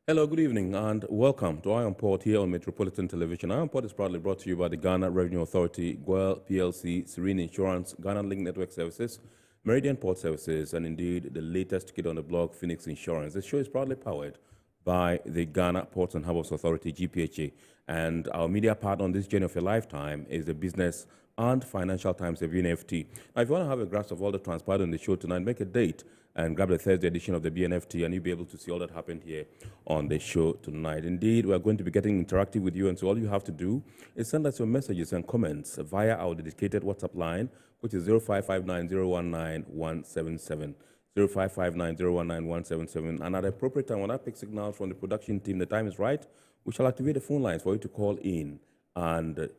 Hello, good evening, and welcome to Eye on Port here on Metropolitan Television. Eye on Port is proudly brought to you by the Ghana Revenue Authority, GWEL PLC, Serene Insurance, Ghana Link Network Services, Meridian Port Services, and indeed the latest kid on the block, Phoenix Insurance. This show is proudly powered by the Ghana Ports and Harbours Authority-GPHA, and our media partner on this journey of a lifetime is the Business and Financial Times of BNFT. Now, if you want to have a grasp of all that transpired on the show tonight, make a date and grab the Thursday edition of the BNFT, and you'll be able to see all that happened here on the show tonight. Indeed, we are going to be getting interactive with you, and so all you have to do is send us your messages and comments via our dedicated WhatsApp line, which is 0559019177. 0559019177. And at the appropriate time, when I pick signals from the production team, the time is right, we shall activate the phone lines for you to call in and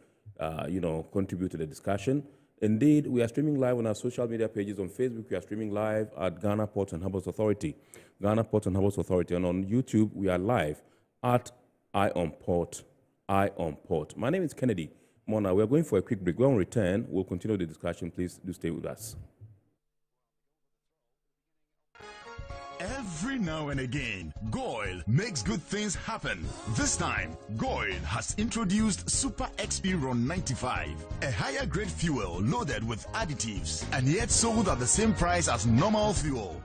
contribute to the discussion. Indeed, we are streaming live on our social media pages. On Facebook, we are streaming live at Ghana Ports and Harbours Authority. Ghana Ports and Harbours Authority. And on YouTube, we are live at Eye on Port. Eye on Port. My name is Kennedy Mona. We are going for a quick break. When we return, we'll continue the discussion. Please do stay with us. Every now and again, Goil makes good things happen. This time, Goil has introduced Super XP Ron 95, a higher grade fuel loaded with additives and yet sold at the same price as normal fuel.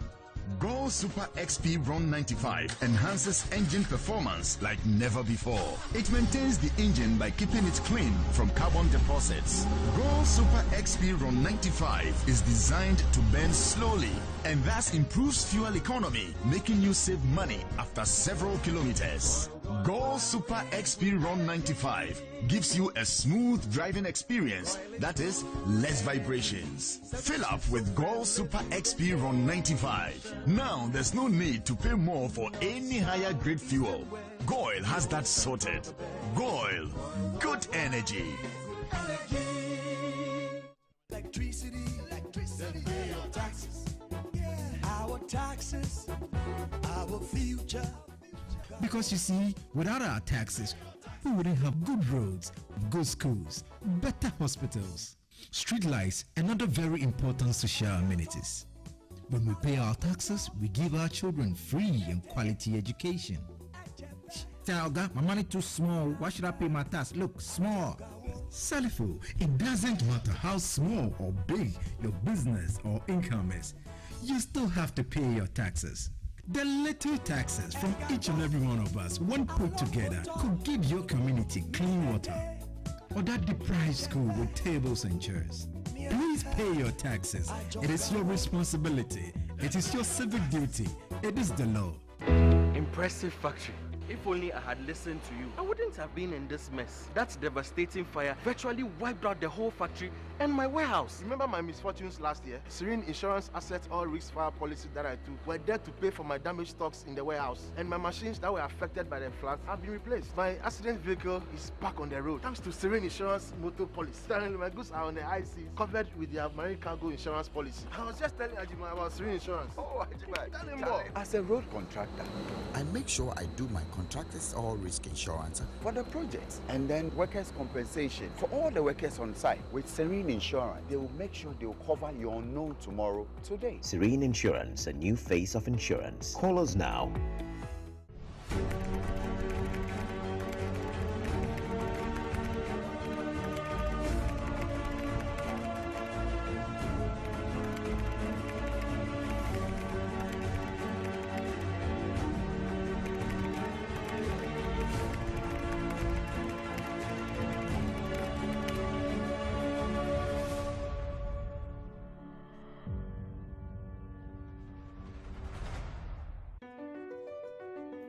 Goil Super XP Ron 95 enhances engine performance like never before. It maintains the engine by keeping it clean from carbon deposits. Goil Super XP Ron 95 is designed to burn slowly and thus improves fuel economy, making you save money after several kilometers. Goil Super XP Ron 95 gives you a smooth driving experience, that is, less vibrations. Fill up with Goil Super XP Ron 95. Now there's no need to pay more for any higher grade fuel. Goil has that sorted. Goil, good energy. Electricity, pay your taxes. Our taxes, our future. Because you see, without our taxes, we wouldn't have good roads, good schools, better hospitals, street lights, and other very important social amenities. When we pay our taxes, we give our children free and quality education. Tell God, my money too small. Why should I pay my tax? Look, small. Salifo, it doesn't matter how small or big your business or income is. You still have to pay your taxes. The little taxes from each and every one of us, when put together, could give your community clean water or that deprived school with tables and chairs. Please pay your taxes. It is your responsibility. It is your civic duty. It is the law. Impressive factory. If only I had listened to you, I wouldn't have been in this mess. That devastating fire virtually wiped out the whole factory and my warehouse. Remember my misfortunes last year? Serene Insurance Asset All Risk Fire policy that I took were there to pay for my damaged stocks in the warehouse. And my machines that were affected by the floods have been replaced. My accident vehicle is back on the road thanks to Serene Insurance Motor Policy. Currently, my goods are on the high seas, covered with their marine cargo insurance policy. I was just telling Ajima about Serene Insurance. Oh, Ajima, tell him more. As a road contractor, I make sure I do my contractors all risk insurance for the projects and then workers' compensation for all the workers on site. With Serene Insurance, they will make sure they will cover your unknown tomorrow today. Serene Insurance, a new face of insurance. Call us now.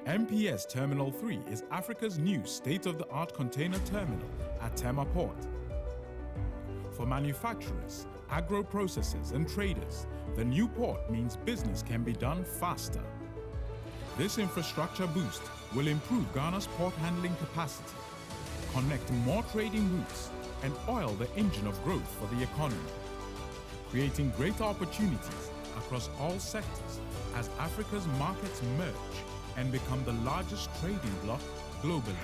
MPS Terminal 3 is Africa's new state-of-the-art container terminal at Tema Port. For manufacturers, agro-processors and traders, the new port means business can be done faster. This infrastructure boost will improve Ghana's port handling capacity, connect more trading routes, and oil the engine of growth for the economy, creating greater opportunities across all sectors as Africa's markets merge and become the largest trading bloc globally.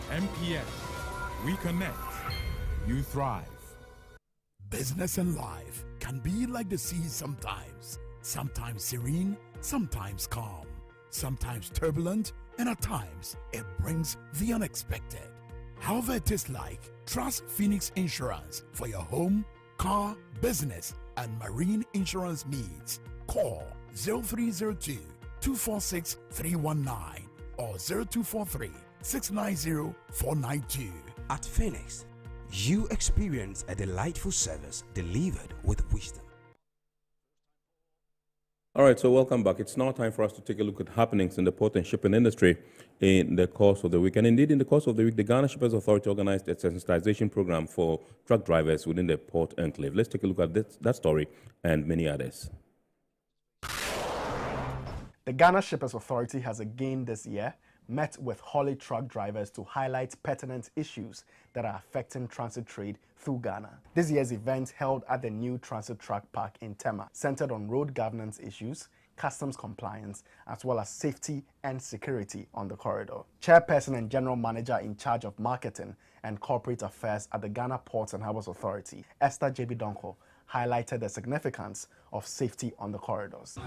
MPS, we connect, you thrive. Business and life can be like the sea sometimes. Sometimes serene, sometimes calm. sometimes turbulent, and at times it brings the unexpected. However it is like, trust Phoenix Insurance for your home, car, business, and marine insurance needs. Call 0302 246 319 or 0243 690 492. At Phoenix, you experience a delightful service delivered with wisdom. All right, so welcome back. It's now time for us to take a look at happenings in the port and shipping industry in the course of the week. And indeed, in the course of the week, the Ghana Shippers Authority organized a sensitization program for truck drivers within the port enclave. Let's take a look at that story and many others. The Ghana Shippers Authority has again this year met with haulage truck drivers to highlight pertinent issues that are affecting transit trade through Ghana. This year's event, held at the new transit truck park in Tema, centered on road governance issues, customs compliance, as well as safety and security on the corridor. Chairperson and General Manager in charge of Marketing and Corporate Affairs at the Ghana Ports and Harbours Authority, Esther J.B. Donko, highlighted the significance of safety on the corridors.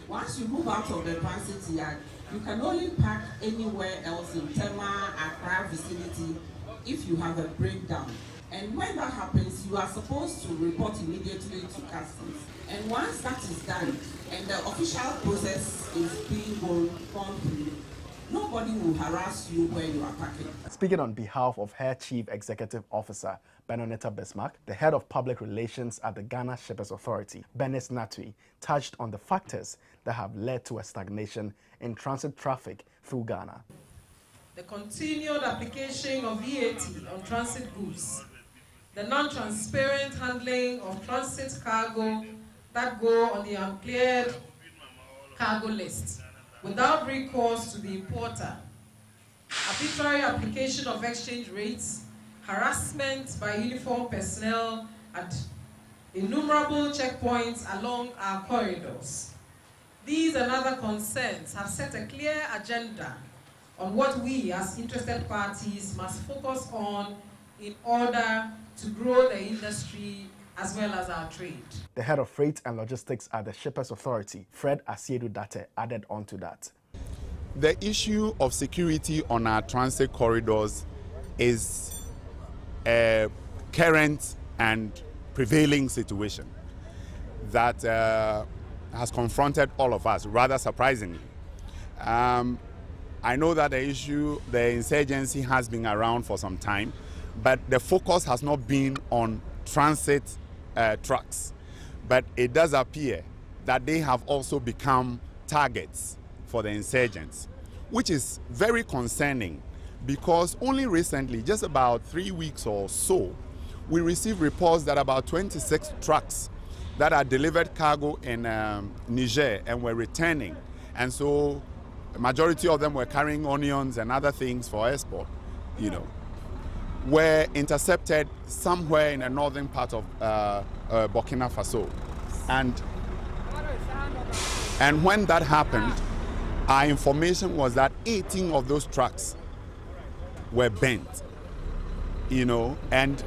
Once you move out of the transit yard, you can only park anywhere else in Tema, Accra vicinity if you have a breakdown. And when that happens, you are supposed to report immediately to customs. And once that is done, and the official process is being gone through, nobody will harass you where you are parking. Speaking on behalf of her Chief Executive Officer, Benonetta Bismarck, the head of public relations at the Ghana Shippers Authority, Benis Natui, touched on the factors that have led to a stagnation in transit traffic through Ghana. The continued application of VAT on transit goods, the non-transparent handling of transit cargo that go on the uncleared cargo list without recourse to the importer, arbitrary application of exchange rates, harassment by uniformed personnel at innumerable checkpoints along our corridors. These and other concerns have set a clear agenda on what we as interested parties must focus on in order to grow the industry as well as our trade. The head of freight and logistics at the Shippers Authority, Fred Asiedu Date, added on to that. The issue of security on our transit corridors is a current and prevailing situation that has confronted all of us, rather surprisingly. I know that the insurgency has been around for some time, but the focus has not been on transit trucks. But it does appear that they have also become targets for the insurgents, which is very concerning because only recently, just about 3 weeks or so, we received reports that about 26 trucks that had delivered cargo in Niger and were returning. And so the majority of them were carrying onions and other things for export, were intercepted somewhere in the northern part of Burkina Faso. And when that happened, our information was that 18 of those trucks were bent, and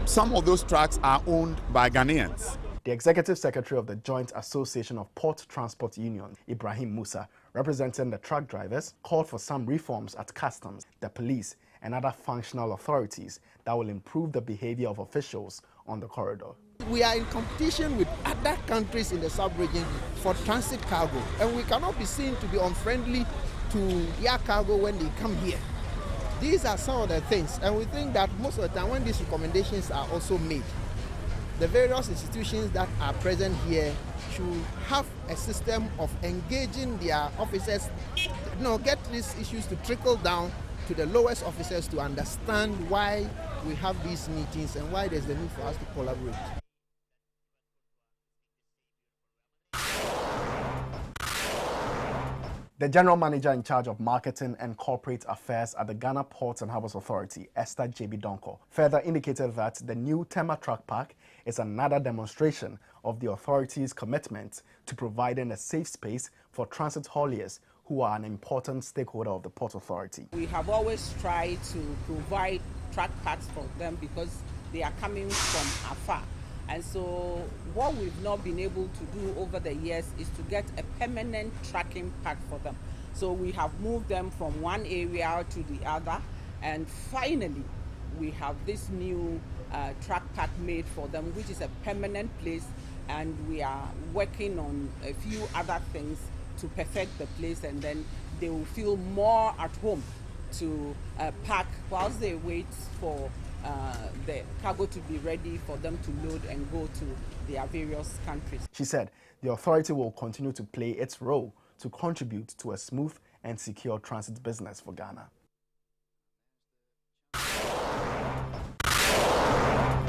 some of those trucks are owned by Ghanaians. The Executive Secretary of the Joint Association of Port Transport Unions, Ibrahim Musa, representing the truck drivers, called for some reforms at customs, the police, and other functional authorities that will improve the behavior of officials on the corridor. We are in competition with other countries in the sub-region for transit cargo, and we cannot be seen to be unfriendly to air cargo when they come here. These are some of the things, and we think that most of the time when these recommendations are also made, the various institutions that are present here should have a system of engaging their officers, get these issues to trickle down to the lowest officers to understand why we have these meetings and why there's the need for us to collaborate. The General Manager in charge of Marketing and Corporate Affairs at the Ghana Ports and Harbours Authority, Esther J.B. Donko, further indicated that the new Tema Truck Park is another demonstration of the authority's commitment to providing a safe space for transit hauliers who are an important stakeholder of the Port Authority. We have always tried to provide truck parks for them because they are coming from afar. And so what we've not been able to do over the years is to get a permanent tracking park for them. So we have moved them from one area to the other, and finally we have this new track path made for them, which is a permanent place, and we are working on a few other things to perfect the place, and then they will feel more at home to park whilst they wait for the cargo to be ready for them to load and go to their various countries. She said the authority will continue to play its role to contribute to a smooth and secure transit business for Ghana.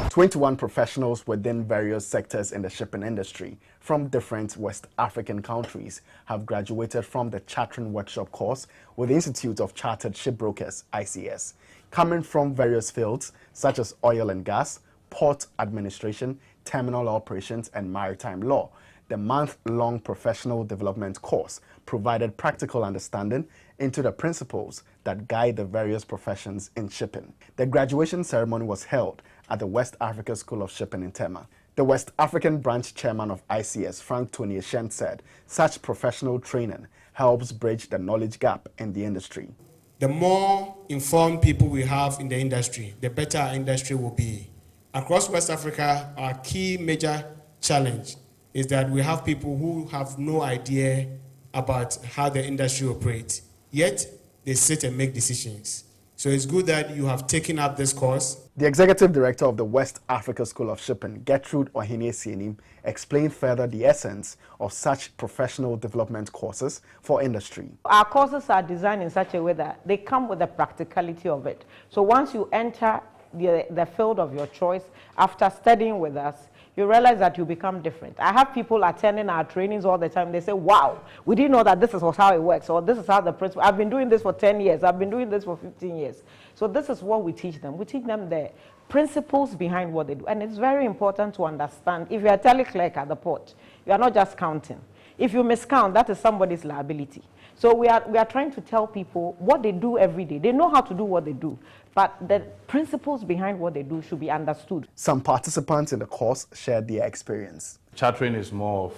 21 professionals within various sectors in the shipping industry from different West African countries have graduated from the Chartering Workshop course with the Institute of Chartered Shipbrokers, ICS, coming from various fields such as oil and gas, port administration, terminal operations, and maritime law. The month-long professional development course provided practical understanding into the principles that guide the various professions in shipping. The graduation ceremony was held at the West Africa School of Shipping in Tema. The West African branch chairman of ICS, Frank Tony-Eshen, said such professional training helps bridge the knowledge gap in the industry. The more informed people we have in the industry, the better our industry will be. Across West Africa, our key major challenge is that we have people who have no idea about how the industry operates, yet they sit and make decisions. So it's good that you have taken up this course. The executive director of the West Africa School of Shipping, Gertrude Ohene-Sienim, explained further the essence of such professional development courses for industry. Our courses are designed in such a way that they come with the practicality of it. So once you enter the field of your choice, after studying with us, you realize that you become different. I have people attending our trainings all the time. They say, wow, we didn't know that this is how it works, or this is how the principle. I've been doing this for 10 years. I've been doing this for 15 years. So this is what we teach them. We teach them the principles behind what they do. And it's very important to understand, if you're a teleclerk at the port, you are not just counting. If you miscount, that is somebody's liability. So we are trying to tell people what they do every day. They know how to do what they do, but the principles behind what they do should be understood. Some participants in the course shared their experience. Chartering is more of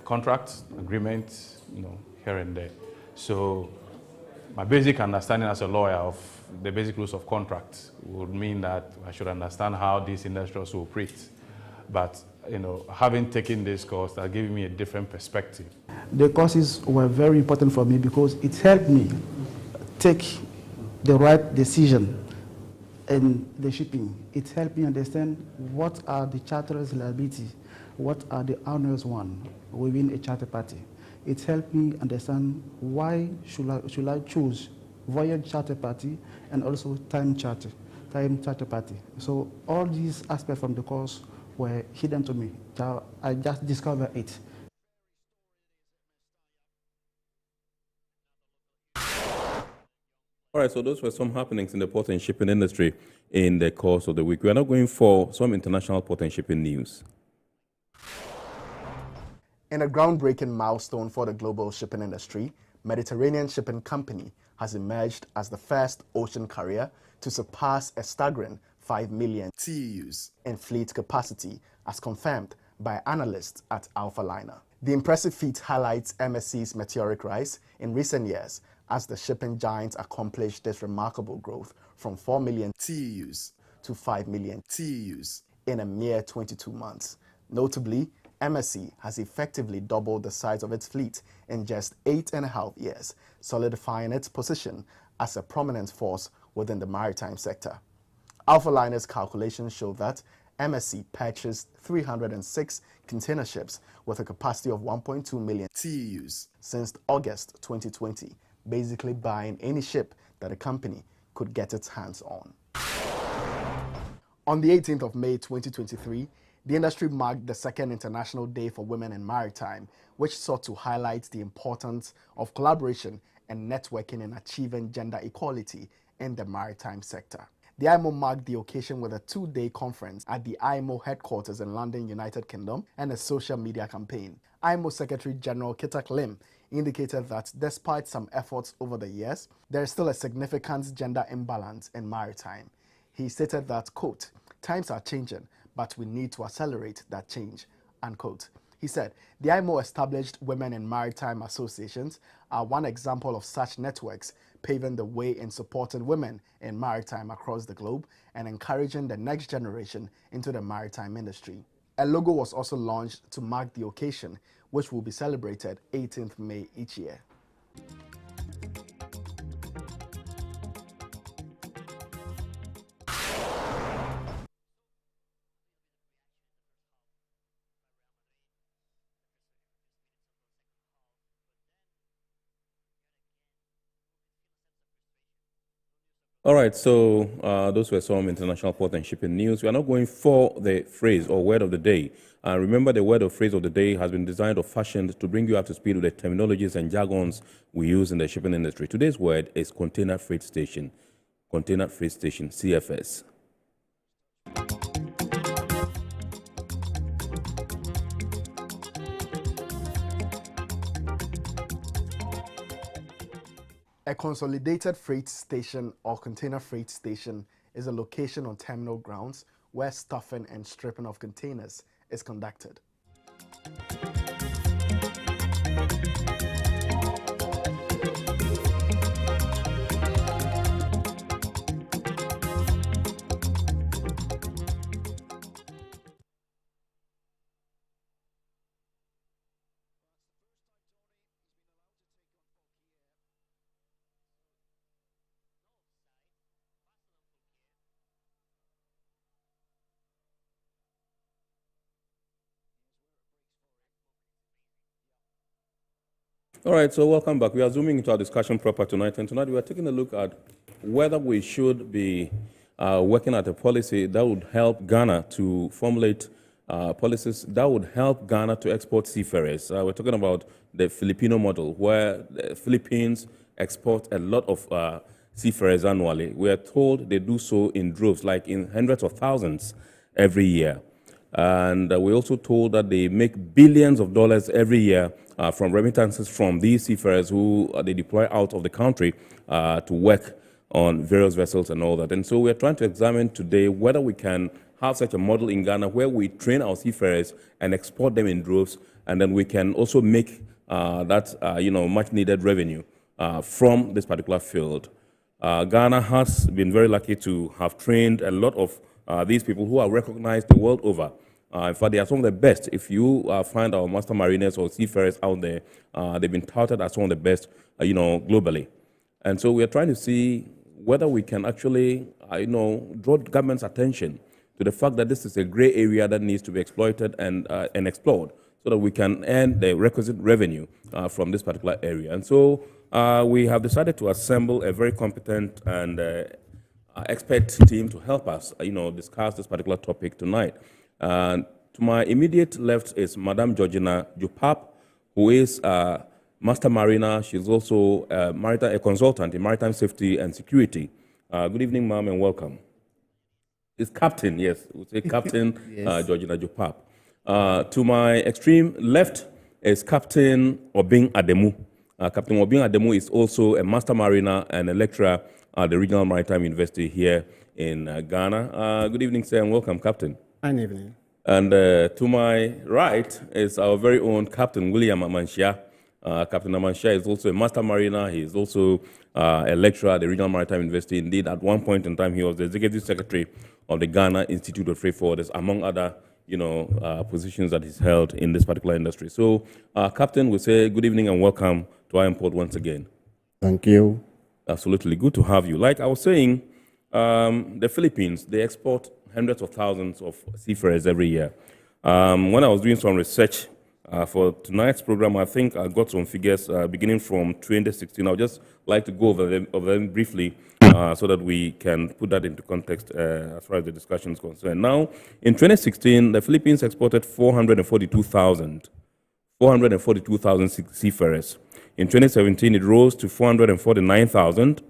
contracts, agreements, here and there. So my basic understanding as a lawyer of the basic rules of contracts would mean that I should understand how these industries operate. But having taken this course, that gave me a different perspective. The courses were very important for me because it helped me take the right decision in the shipping. It helped me understand what are the charter's liabilities, what are the owners one within a charter party. It helped me understand why should I choose voyage charter party and also time charter party. So all these aspects from the course were hidden to me. So I just discovered it. All right, so those were some happenings in the port and shipping industry in the course of the week. We are now going for some international port and shipping news. In a groundbreaking milestone for the global shipping industry, Mediterranean Shipping Company has emerged as the first ocean carrier to surpass a staggering 5 million TEUs in fleet capacity, as confirmed by analysts at Alpha Liner. The impressive feat highlights MSC's meteoric rise in recent years as the shipping giants accomplished this remarkable growth from 4 million TEUs to 5 million TEUs in a mere 22 months. Notably, MSC has effectively doubled the size of its fleet in just 8.5 years, solidifying its position as a prominent force within the maritime sector. Alpha Liner's calculations show that MSC purchased 306 container ships with a capacity of 1.2 million TEUs since August 2020, basically buying any ship that the company could get its hands on. On the 18th of May 2023, the industry marked the second International Day for Women in Maritime, which sought to highlight the importance of collaboration and networking in achieving gender equality in the maritime sector. The IMO marked the occasion with a 2-day conference at the IMO headquarters in London, United Kingdom, and a social media campaign. IMO Secretary General Kitak Lim indicated that despite some efforts over the years, there is still a significant gender imbalance in maritime. He stated that, quote, "Times are changing, but we need to accelerate that change," unquote. He said, the IMO established Women in Maritime Associations are one example of such networks, paving the way in supporting women in maritime across the globe and encouraging the next generation into the maritime industry. A logo was also launched to mark the occasion, which will be celebrated 18th May each year. All right, so those were some international port and shipping news. We are now going for the phrase or word of the day. Remember, the word or phrase of the day has been designed or fashioned to bring you up to speed with the terminologies and jargons we use in the shipping industry. Today's word is container freight station. Container freight station, CFS. A consolidated freight station or container freight station is a location on terminal grounds where stuffing and stripping of containers is conducted. All right, so welcome back. We are zooming into our discussion proper tonight, and tonight we are taking a look at whether we should be working at a policy that would help Ghana to formulate policies that would help Ghana to export seafarers. We're talking about the Filipino model, where the Philippines export a lot of seafarers annually. We are told they do so in droves, like in hundreds of thousands every year. And we're also told that they make billions of dollars every year from remittances from these seafarers who they deploy out of the country to work on various vessels and all that. And so we're trying to examine today whether we can have such a model in Ghana where we train our seafarers and export them in droves, and then we can also make that much needed revenue from this particular field. Ghana has been very lucky to have trained a lot of these people who are recognized the world over. In fact, they are some of the best. If you find our master mariners or seafarers out there, they've been touted as some of the best, globally. And so we are trying to see whether we can actually, draw government's attention to the fact that this is a gray area that needs to be exploited and explored so that we can earn the requisite revenue from this particular area. And so we have decided to assemble a very competent and expert team to help us, discuss this particular topic tonight. To my immediate left is Madam Georgina Jopap, who is a master mariner. She's also a consultant in maritime safety and security. Good evening, ma'am, and welcome. It's Captain, yes, we'll say Captain yes. Georgina Jopap. To my extreme left is Captain Obing Ademu. Captain Obing Ademu is also a master mariner and a lecturer at the Regional Maritime University here in Ghana. Good evening, sir, and welcome, Captain. Good evening. And to my right is our very own Captain William Amansia. Captain Amansia is also a master mariner. He is also a lecturer at the Regional Maritime University. Indeed, at one point in time, he was the executive secretary of the Ghana Institute of Freight Forwarders, among other, positions that he's held in this particular industry. So, Captain, we say good evening and welcome to our import once again. Thank you. Absolutely good to have you. Like I was saying, the Philippines, they export hundreds of thousands of seafarers every year. When I was doing some research for tonight's program, I think I got some figures beginning from 2016. I would just like to go over them briefly so that we can put that into context as far as the discussion is concerned. Now, in 2016, the Philippines exported 442,000 seafarers. In 2017, it rose to 449,000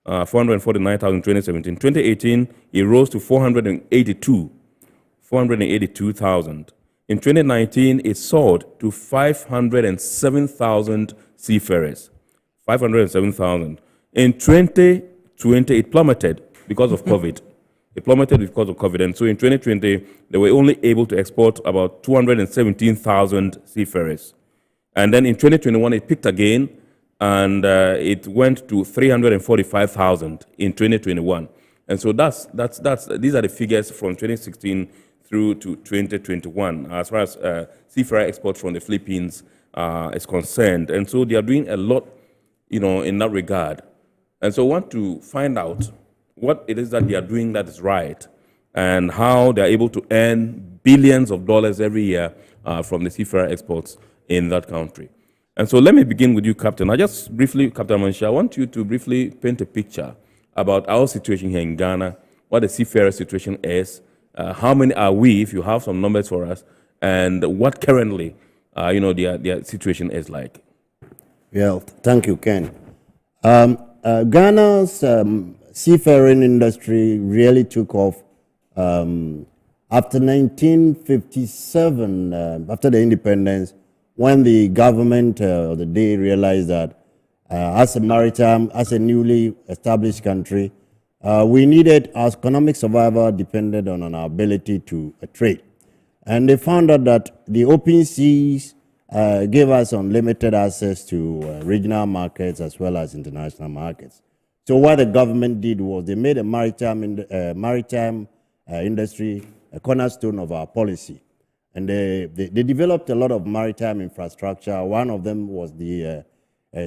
in 2017. 2018, it rose to 482,000. In 2019, it soared to 507,000 seafarers. 507,000. In 2020, it plummeted because of COVID. It plummeted because of COVID. And so in 2020, they were only able to export about 217,000 seafarers. And then in 2021, it picked again, and it went to 345,000 in 2021. And so these are the figures from 2016 through to 2021 as far as seafarer exports from the Philippines is concerned. And so they are doing a lot, in that regard. And so I want to find out what it is that they are doing that is right and how they are able to earn billions of dollars every year from the seafarer exports in that country. And so let me begin with you, Captain. Captain Mansha, I want you to briefly paint a picture about our situation here in Ghana, what the seafarer situation is, how many are we, if you have some numbers for us, and what currently, their situation is like. Well, thank you, Ken. Ghana's seafaring industry really took off after 1957, after the independence, when the government of the day realized that as a maritime, as a newly established country, we needed, our economic survival depended on our ability to trade. And they found out that the open seas gave us unlimited access to regional markets as well as international markets. So what the government did was they made a maritime industry a cornerstone of our policy. And they developed a lot of maritime infrastructure. One of them was the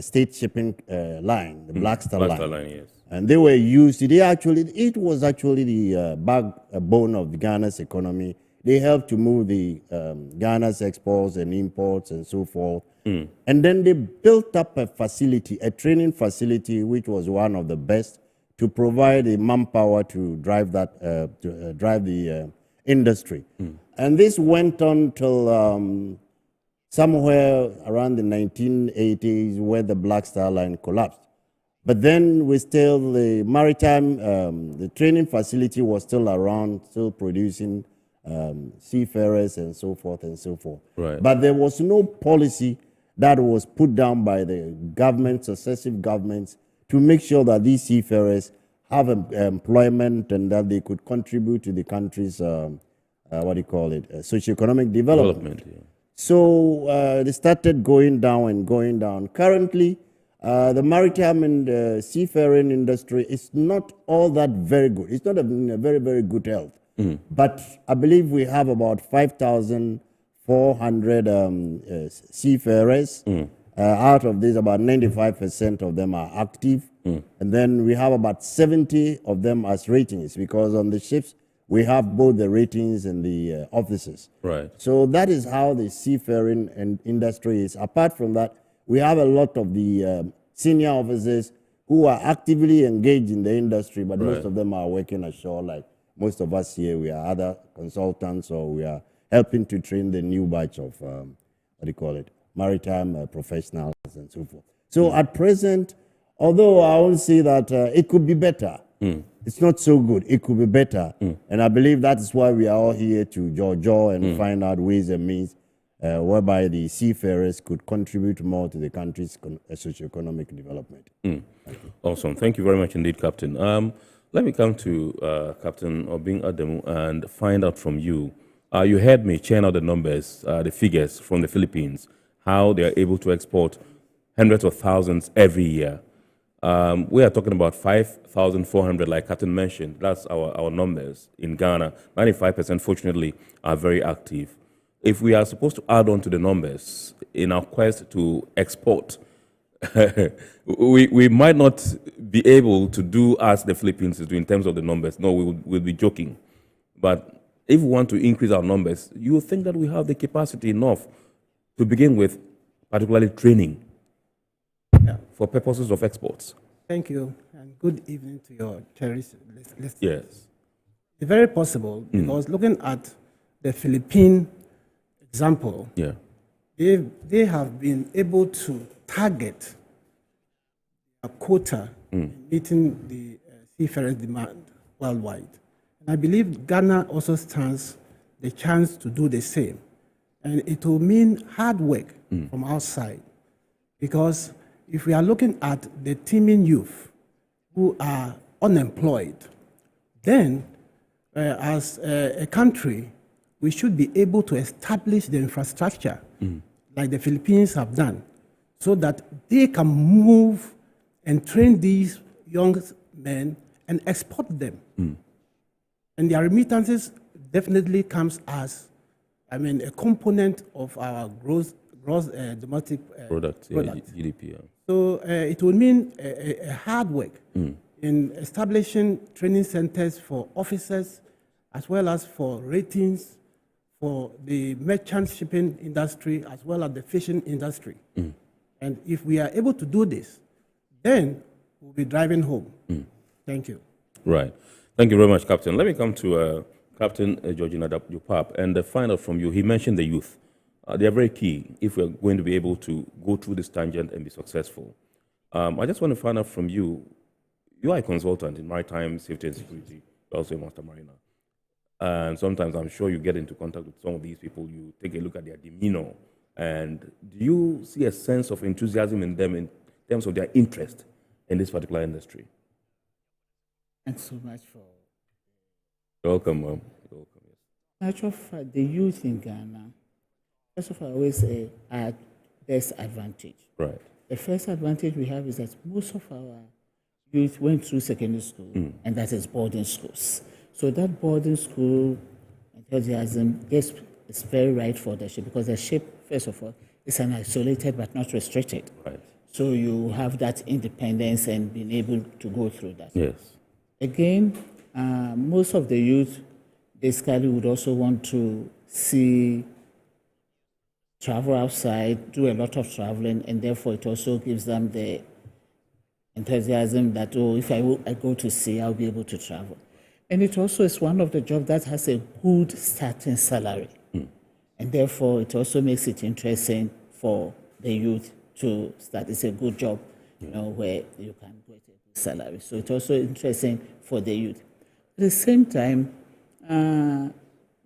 state shipping line, the Black Star Line. Yes. And they were used, it was actually the backbone of Ghana's economy. They helped to move the Ghana's exports and imports and so forth. And then they built up a facility, a training facility, which was one of the best to provide the manpower to drive that, drive the industry. And this went on till somewhere around the 1980s, where the Black Star Line collapsed. But then the maritime, the training facility was still around, still producing seafarers and so forth and so forth. Right. But there was no policy that was put down by the government, successive governments, to make sure that these seafarers have employment and that they could contribute to the country's, socioeconomic development. Yeah. So they started going down and going down. Currently, the maritime and seafaring industry is not all that very good. It's not in a very, very good health. But I believe we have about 5,400 seafarers. Out of these, about 95% of them are active. And then we have about 70 of them as ratings, because on the ships, we have both the ratings and the officers. Right. So that is how the seafaring industry is. Apart from that, we have a lot of the senior officers who are actively engaged in the industry, but most of them are working ashore. Like most of us here, we are other consultants, or we are helping to train the new batch of, maritime professionals and so forth. So at present, although I won't say that it could be better, it's not so good. It could be better. And I believe that is why we are all here to jaw and find out ways and means whereby the seafarers could contribute more to the country's socioeconomic development. Awesome. Thank you very much indeed, Captain. Let me come to Captain Obing Ademu and find out from you. You heard me churn out the numbers, the figures from the Philippines, how they are able to export hundreds of thousands every year. We are talking about 5,400, like Captain mentioned. That's our numbers in Ghana. 95%, fortunately, are very active. If we are supposed to add on to the numbers in our quest to export, we might not be able to do as the Philippines do in terms of the numbers. No, we'll be joking. But if we want to increase our numbers, you think that we have the capacity enough to begin with, particularly training for purposes of exports. Thank you, and good evening to your cherished listeners. Yes. It's very possible, because looking at the Philippine example, they have been able to target a quota meeting the seafarers' demand worldwide. And I believe Ghana also stands the chance to do the same. And it will mean hard work from our side, because if we are looking at the teeming youth who are unemployed, then as a country, we should be able to establish the infrastructure like the Philippines have done, so that they can move and train these young men and export them. And their remittances definitely comes as, a component of our gross domestic product. GDP. Yeah. So it will mean a hard work in establishing training centers for officers, as well as for ratings, for the merchant shipping industry, as well as the fishing industry. And if we are able to do this, then we'll be driving home. Thank you. Right. Thank you very much, Captain. Let me come to Captain Georgina Jupap, and find out from you. He mentioned the youth. They are very key if we're going to be able to go through this tangent and be successful. I just want to find out from you. You are a consultant in maritime safety and security, also a master mariner. And sometimes I'm sure you get into contact with some of these people. You take a look at their demeanor. And do you see a sense of enthusiasm in them in terms of their interest in this particular industry? Thanks so much for... Welcome, Mom. Welcome. Natural fact, the youth in Ghana, first of all, I always say our best advantage. Right. The first advantage we have is that most of our youth went through secondary school, and that is boarding schools. So that boarding school enthusiasm is very right for the ship, because the ship, first of all, is an isolated but not restricted. Right. So you have that independence and being able to go through that. Yes. Again, most of the youth basically would also want to travel outside, do a lot of traveling, and therefore it also gives them the enthusiasm that, if I go to sea, I'll be able to travel. And it also is one of the jobs that has a good starting salary. And therefore, it also makes it interesting for the youth to start. It's a good job, where you can get a good salary. So it's also interesting for the youth. At the same time,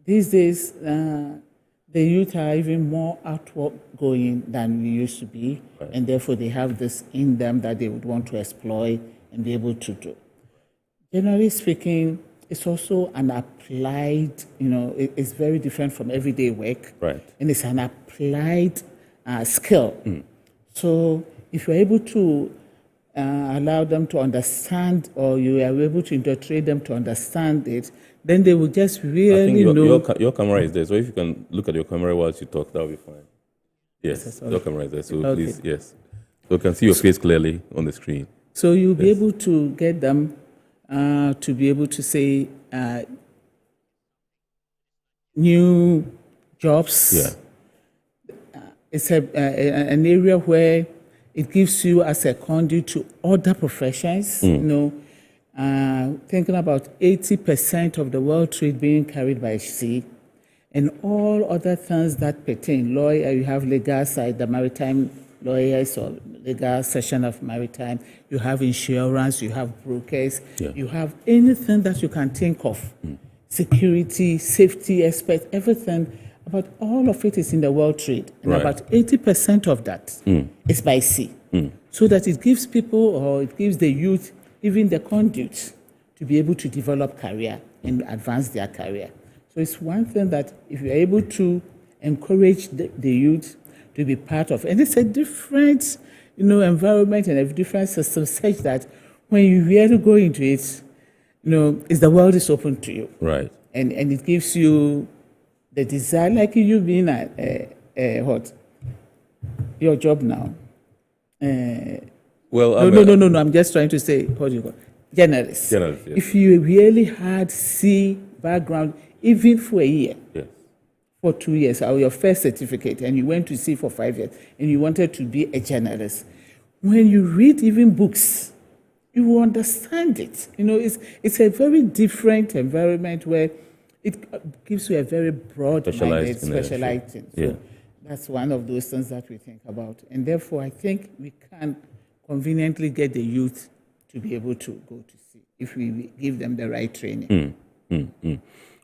these days, the youth are even more outgoing than we used to be, and therefore they have this in them that they would want to exploit and be able to do. Generally speaking, it's also an applied, it's very different from everyday work. Right. And it's an applied skill. So if you're able to allow them to understand, or you are able to intertrade them to understand it, then they will just really know. Your camera is there, so if you can look at your camera whilst you talk, that will be fine. Yes, your camera is there, so please, yes. So you can see your face clearly on the screen. So you'll be able to get them to be able to say new jobs. Yeah. It's an area where it gives you as a conduit to other professions. Thinking about 80% of the world trade being carried by sea, and all other things that pertain. Lawyer, you have legal side, the maritime lawyers or legal section of maritime. You have insurance, you have brokers, you have anything that you can think of. Security, safety experts, everything. About all of it is in the world trade. And about 80% of that is by sea. So that it gives people, or it gives the youth, even the conduits to be able to develop career and advance their career. So it's one thing that if you're able to encourage the youth to be part of, and it's a different, environment and a different system such that when you really go into it, the world is open to you. Right. And it gives you the desire, like you being your job now. No, I'm just trying to say, what do you call it? Journalist. Journalist, yes. If you really had sea background, even for a year, for 2 years, or your first certificate, and you went to sea for 5 years, and you wanted to be a journalist, when you read even books, you will understand it. It's a very different environment where it gives you a very broad-minded, specialized thing. So that's one of those things that we think about. And therefore, I think we can conveniently get the youth to be able to go to sea if we give them the right training.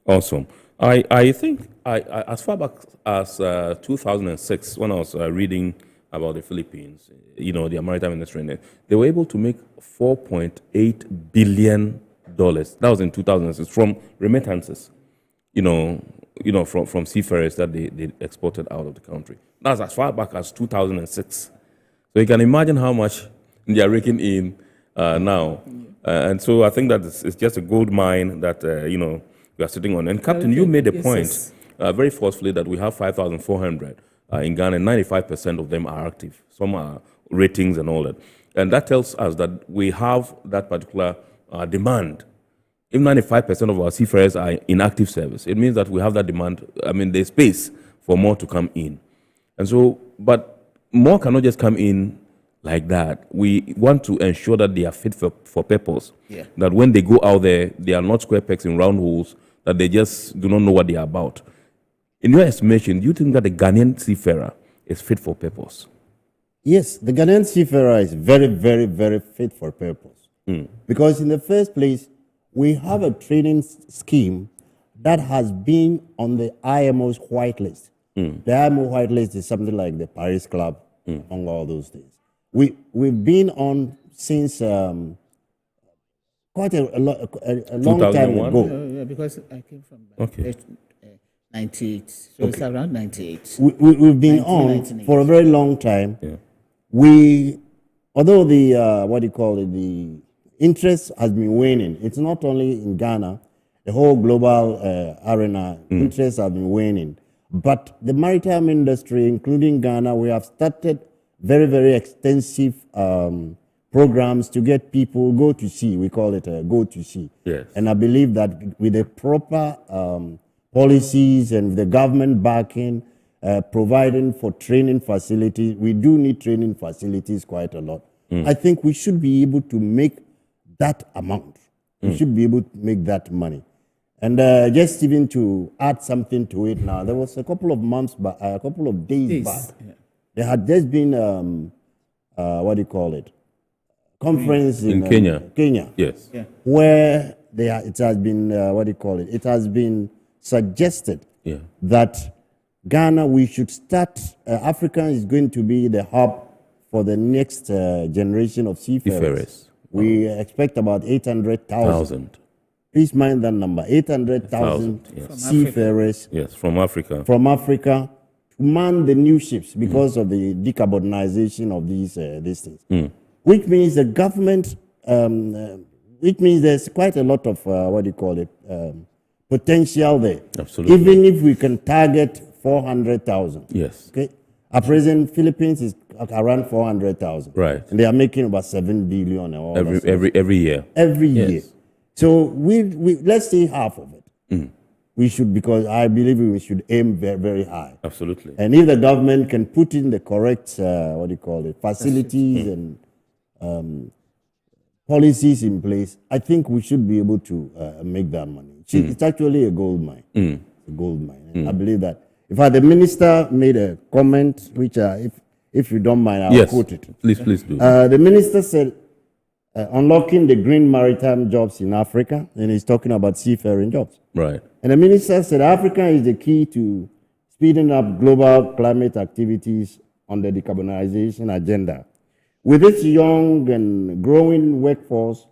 Awesome. I think as far back as 2006, when I was reading about the Philippines, the maritime industry, they were able to make $4.8 billion That was in 2006 from remittances, from seafarers that they exported out of the country. That's as far back as 2006. So you can imagine how much they are raking in now. And so I think that it's just a gold mine that, we are sitting on. And Captain, you made a point very forcefully that we have 5,400 in Ghana, and 95% of them are active. Some are ratings and all that. And that tells us that we have that particular demand. If 95% of our seafarers are in active service, it means that we have that demand. I mean, there's space for more to come in. And so, but more cannot just come in like that. We want to ensure that they are fit for purpose. Yeah. That when they go out there, they are not square pegs in round holes, that they just do not know what they are about. In your estimation, do you think that the Ghanaian seafarer is fit for purpose? Yes, the Ghanaian seafarer is very, very, very fit for purpose. Because in the first place, we have a training scheme that has been on the IMO's white list. The IMO white list is something like the Paris Club, among all those things. We've been on since quite a long time ago. Yeah, because I came from 98, so it's Okay. around 98. We've been on for a very long time. Although the the interest has been waning. It's not only in Ghana, the whole global arena, interest has been waning. But the maritime industry, including Ghana, we have started very, very extensive programs to get people go to sea. We call it a go to sea. Yes. And I believe that with the proper policies and the government backing, providing for training facilities, we do need training facilities quite a lot. I think we should be able to make that amount. We should be able to make that money. And just even to add something to it now, there was a couple of months back, a couple of days back, there had just been, conference in Kenya. Kenya. Yes. Where it has been, it has been suggested that Ghana, we should start, Africa is going to be the hub for the next generation of seafarers. We expect about 800,000. Please mind that number, 800,000 seafarers. Yes, from Africa. From Africa to man the new ships because of the decarbonization of these things. Which means the government, which means there's quite a lot of, potential there. Absolutely. Even if we can target 400,000. Yes. Okay. At present, Philippines is around 400,000. Right. And they are making about 7 billion every year. Every Yes. year. So we let's say half of it. We should, because I believe we should aim very, very high. Absolutely. And if the government can put in the correct, facilities and policies in place, I think we should be able to make that money. It's actually a gold mine. A gold mine. And I believe that. In fact, the minister made a comment, which, if you don't mind, I'll quote it. Please do. The minister said, unlocking the green maritime jobs in Africa, and he's talking about seafaring jobs. Right. And the minister said Africa is the key to speeding up global climate activities on the decarbonization agenda. With its young and growing workforce,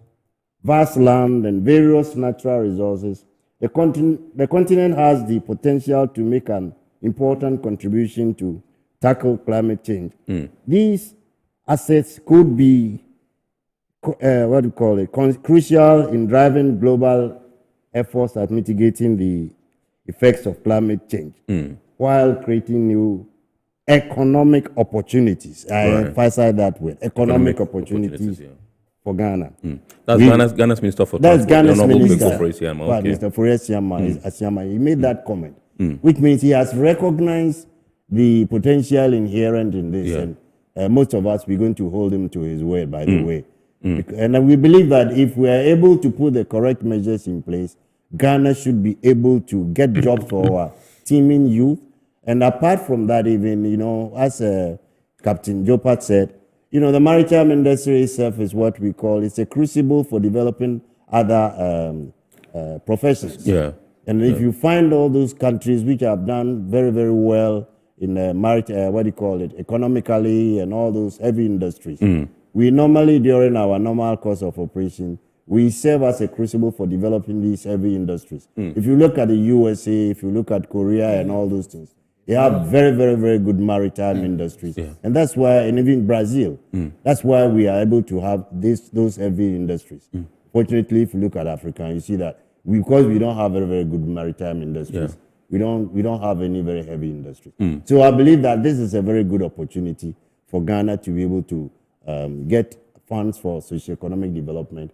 vast land, and various natural resources, the continent has the potential to make an important contribution to tackle climate change. These assets could be crucial in driving global efforts at mitigating the effects of climate change while creating new economic opportunities. I emphasize that word, economic opportunities for Ghana. That's Ghana's Minister for Transport. That's Ghana's Minister. Mr. Furesiama, he made that comment, which means he has recognized the potential inherent in this. And most of us, we're going to hold him to his word, by the way. And we believe that if we are able to put the correct measures in place, Ghana should be able to get jobs for our teeming youth. And apart from that, even, as Captain Jopat said, the maritime industry itself is what we call, it's a crucible for developing other professions. And if you find all those countries which have done very, very well in maritime, economically and all those heavy industries, we normally, during our normal course of operation, we serve as a crucible for developing these heavy industries. If you look at the USA, if you look at Korea and all those things, they have very, very, very good maritime industries. And that's why, and even Brazil, that's why we are able to have those heavy industries. Fortunately, if you look at Africa, you see that because we don't have very, very good maritime industries, we don't have any very heavy industries. So I believe that this is a very good opportunity for Ghana to be able to get funds for socio-economic development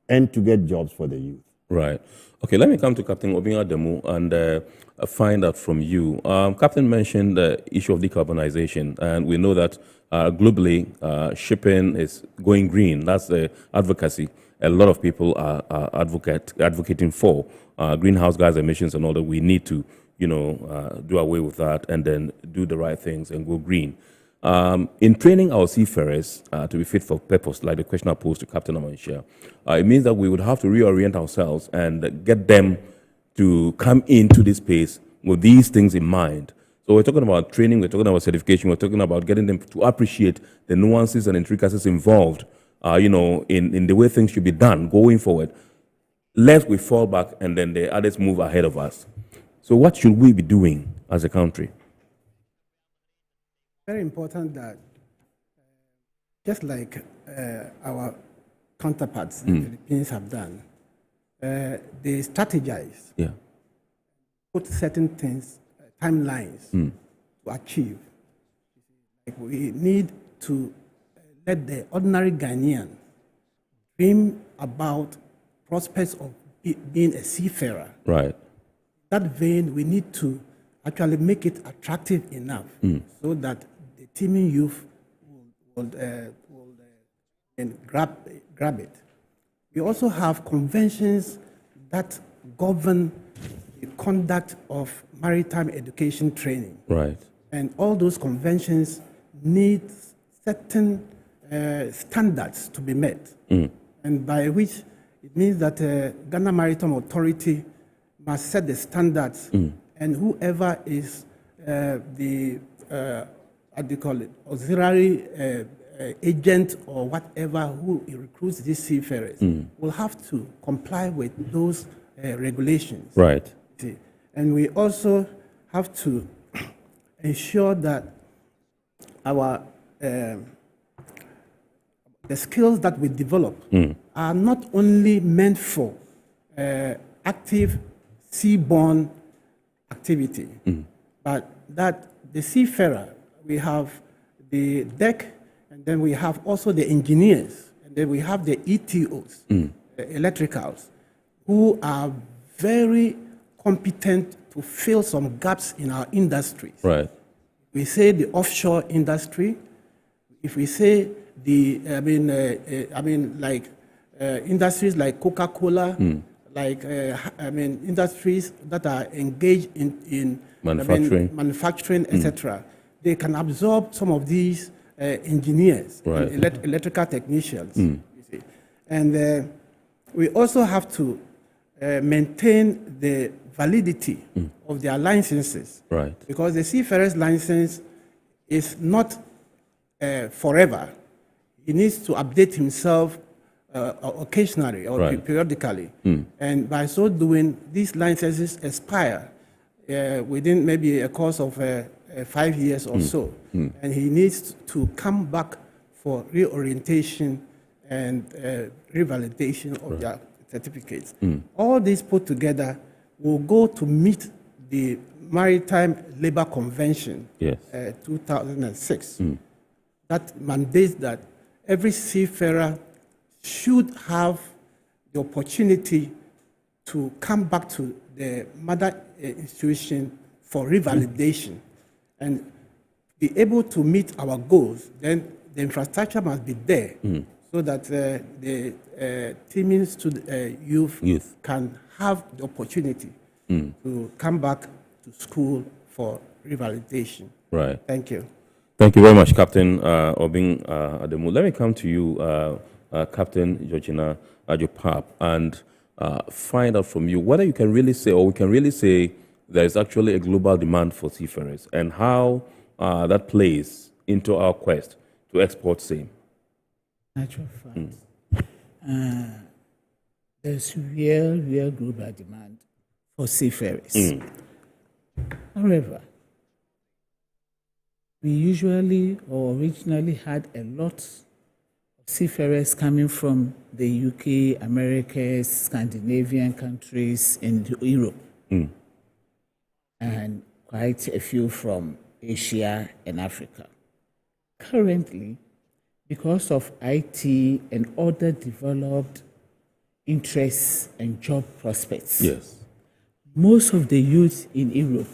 and to get jobs for the youth. Right. Okay, let me come to Captain Obing Ademu and find out from you. Captain mentioned the issue of decarbonization, and we know that globally shipping is going green. That's the advocacy a lot of people are advocating for. Greenhouse gas emissions and all that. We need to, do away with that and then do the right things and go green. In training our seafarers to be fit for purpose, like the question I posed to Captain Amanshia, it means that we would have to reorient ourselves and get them to come into this space with these things in mind. So we're talking about training, we're talking about certification, we're talking about getting them to appreciate the nuances and intricacies involved, in the way things should be done going forward. Lest we fall back and then the others move ahead of us. So what should we be doing as a country? Very important that just like our counterparts in the Philippines have done, they strategize, put certain things, timelines to achieve. Like we need to let the ordinary Ghanaian dream about prospects of being a seafarer. Right. That vein, we need to actually make it attractive enough so that the teeming youth will grab it. We also have conventions that govern the conduct of maritime education training. Right. And all those conventions need certain standards to be met. And by which it means that Ghana Maritime Authority must set the standards, and whoever is the auxiliary agent or whatever who recruits these seafarers will have to comply with those regulations. Right. See? And we also have to ensure that our the skills that we develop are not only meant for active seaborne activity, but that the seafarer, we have the deck, and then we have also the engineers, and then we have the ETOs, electricals, who are very competent to fill some gaps in our industries. Right. We say the offshore industry. If we say industries like Coca-Cola, like industries that are engaged in manufacturing, etc. They can absorb some of these engineers, and electrical technicians. You see. And we also have to maintain the validity of their licenses, because the seafarer's license is not forever. He needs to update himself occasionally or periodically. And by so doing, these licenses expire within maybe a course of 5 years or so. And he needs to come back for reorientation and revalidation of their certificates. All these put together will go to meet the Maritime Labour Convention 2006 that mandates that every seafarer should have the opportunity to come back to the mother institution for revalidation and be able to meet our goals. Then the infrastructure must be there so that the teeming youth can have the opportunity to come back to school for revalidation. Right. Thank you. Thank you very much, Captain Obing Ademu. Let me come to you, Captain Georgina Ajopap, and find out from you whether you can really say, or we can really say, there is actually a global demand for seafarers and how that plays into our quest to export same. Natural fact. There's real global demand for seafarers. However, we usually or originally had a lot of seafarers coming from the UK, Americas, Scandinavian countries, and Europe, and quite a few from Asia and Africa. Currently, because of IT and other developed interests and job prospects, yes, most of the youth in Europe,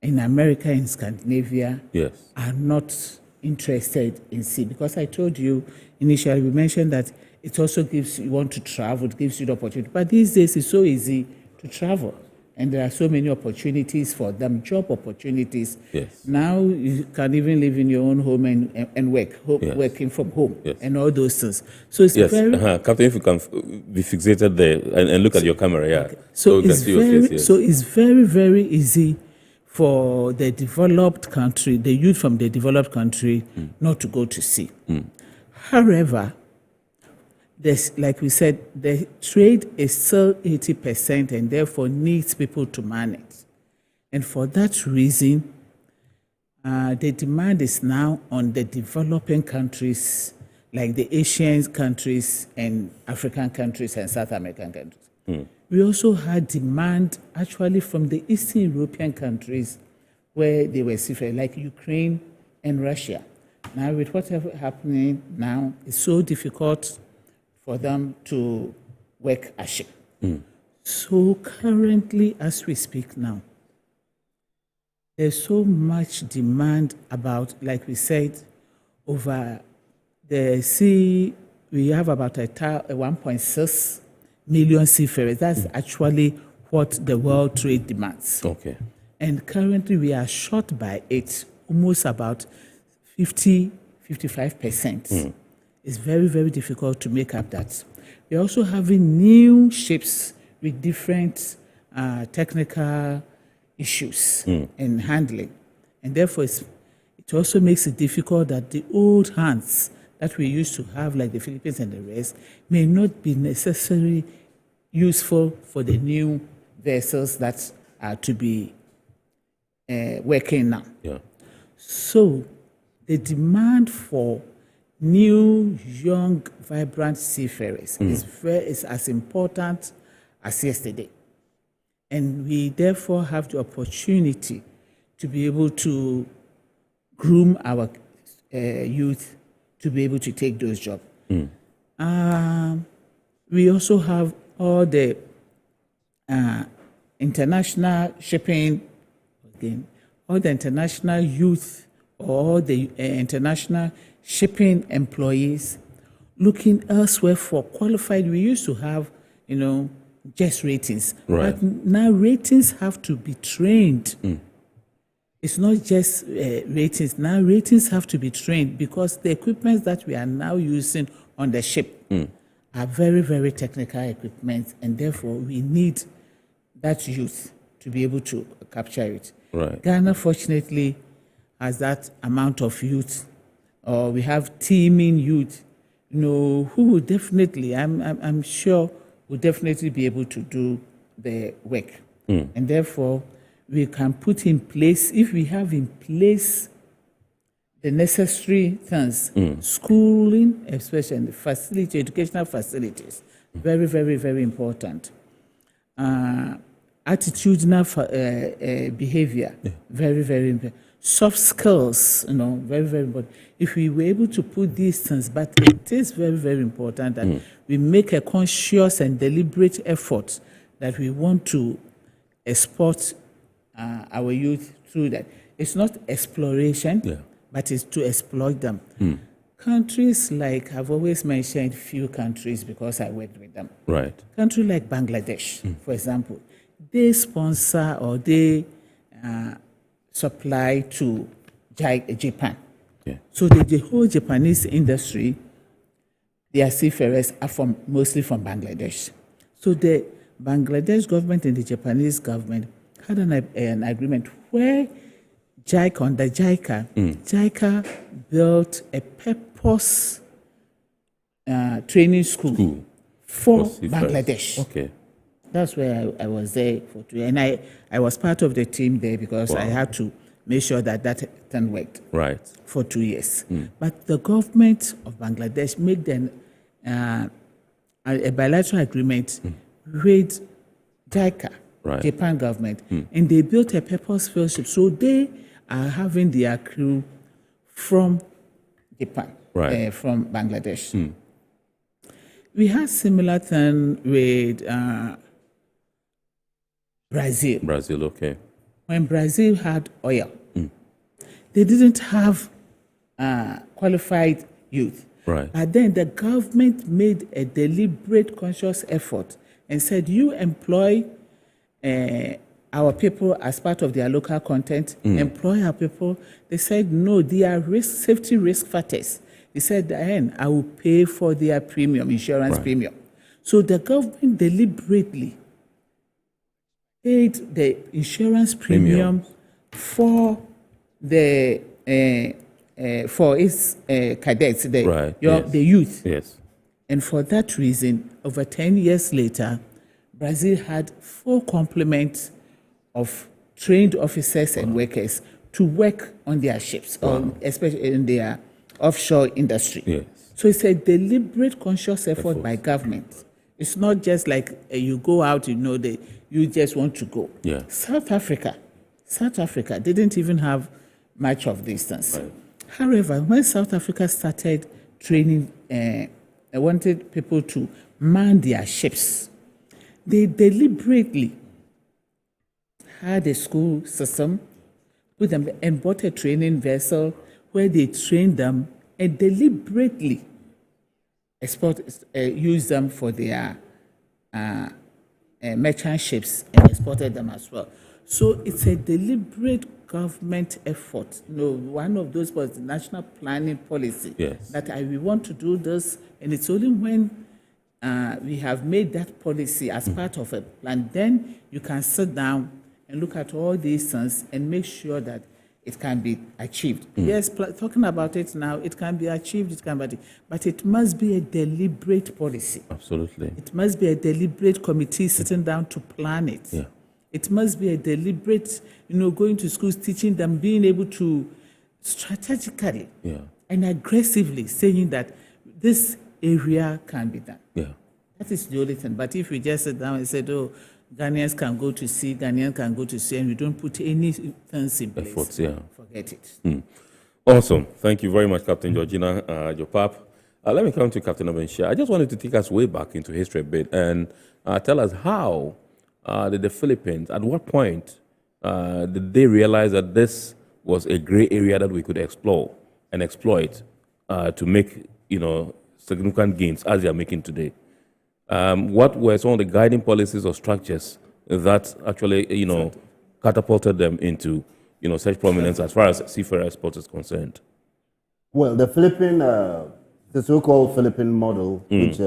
in America, and Scandinavia yes, are not interested in sea. Because I told you initially, we mentioned that it also gives you want to travel, it gives you the opportunity. But these days, it's so easy to travel. And there are so many opportunities for them, job opportunities. Yes. Now you can even live in your own home and work, Yes. working from home, Yes. and all those things. So it's yes. very... Captain, if you can be fixated there and look at your camera, yeah. Okay. So, we can it's see your very, face, yes. so it's very, very easy for the developed country, the youth from the developed country, not to go to sea. However, there's, like we said, the trade is still 80% and therefore needs people to man it. And for that reason, the demand is now on the developing countries, like the Asian countries and African countries and South American countries. We also had demand actually from the Eastern European countries where they were seafarers, like Ukraine and Russia. Now, with whatever happening now, it's so difficult for them to work a ship. So currently, as we speak now, there's so much demand about, like we said, over the sea, we have about 1.6 million seafarers. That's actually what the world trade demands. Okay. And currently we are short by it, almost about 55%. It's very, very difficult to make up that. We're also having new ships with different technical issues and handling. And therefore, it also makes it difficult that the old hands that we used to have, like the Philippines and the rest, may not be necessarily useful for the new vessels that are to be working now. Yeah. So the demand for new, young, vibrant seafarers is as important as yesterday. And we therefore have the opportunity to be able to groom our youth to be able to take those jobs. We also have all the international shipping, again, all the international youth, or the international shipping employees looking elsewhere for qualified. We used to have, just ratings. Right. But now ratings have to be trained. It's not just ratings. Now ratings have to be trained because the equipment that we are now using on the ship are very, very technical equipment, and therefore we need that youth to be able to capture it. Right. Ghana, fortunately, has that amount of youth, or we have teeming youth, who will definitely, I'm sure, will definitely be able to do the work. And therefore, we can put in place, if we have in place the necessary things, schooling, especially the facility, educational facilities, very, very, very important. Attitudinal behavior, very, very important. Soft skills, very, very important. If we were able to put these things, but it is very, very important that we make a conscious and deliberate effort that we want to export our youth through that. It's not exploration, but it's to exploit them. Countries like, I've always mentioned few countries because I worked with them. Right. Country like Bangladesh, for example, they sponsor or they supply to Japan. Yeah. So the whole Japanese industry, their seafarers are mostly from Bangladesh. So the Bangladesh government and the Japanese government had an agreement where JICA built a purpose training school for Seafarers. Bangladesh. Okay. That's where I was there for 2 years. And I was part of the team there because I had to make sure that thing worked. Right. For 2 years. But the government of Bangladesh made a bilateral agreement with JICA, Japan government, and they built a purpose-built ship. So they are having their crew from Japan, from Bangladesh. We had similar thing with Brazil. Brazil, okay. When Brazil had oil, they didn't have qualified youth. Right. But then the government made a deliberate, conscious effort and said, you employ our people as part of their local content, employ our people. They said, no, they are safety risk factors. They said, then I will pay for their premium, insurance premium. So the government deliberately paid the insurance premium for the for its cadets, the youth. Yes. And for that reason, over 10 years later, Brazil had full complement of trained officers and workers to work on their ships, especially in their offshore industry. Yes. So it's a deliberate, conscious effort by government. It's not just like you go out, you just want to go. Yeah. South Africa didn't even have much of these things. Right. However, when South Africa started training, they wanted people to man their ships. They deliberately had a school system, put them and bought a training vessel where they trained them and deliberately use them for their merchant ships and exported them as well. So it's a deliberate government effort. One of those was the national planning policy. Yes. That we want to do this, and it's only when we have made that policy as part of a plan, then you can sit down and look at all these things and make sure that it can be achieved. Yes, talking about it now, it can be achieved, but it must be a deliberate policy. Absolutely. It must be a deliberate committee sitting down to plan it. Yeah. It must be a deliberate, going to schools, teaching them, being able to strategically and aggressively saying that this area can be done. Yeah. That is the only thing. But if we just sit down and say, Ghanaians can go to sea, Ghanaians can go to sea, and we don't put any things in place, forget it. Awesome. Thank you very much, Captain Georgina Jopap. Let me come to Captain Obenshia. I just wanted to take us way back into history a bit and tell us how did the Philippines, at what point did they realize that this was a gray area that we could explore and exploit to make, significant gains as they are making today? What were some of the guiding policies or structures that actually, catapulted them into, such prominence as far as seafarer export is concerned? Well, the the so-called Philippine model, which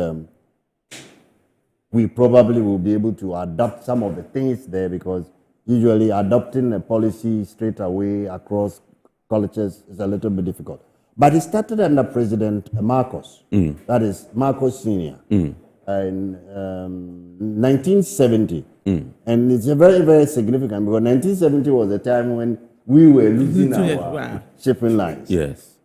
we probably will be able to adopt some of the things there, because usually adopting a policy straight away across cultures is a little bit difficult. But it started under President Marcos, that is Marcos Sr., in 1970. And it's a very, very significant, because 1970 was the time when we were losing our shipping lines. Yes.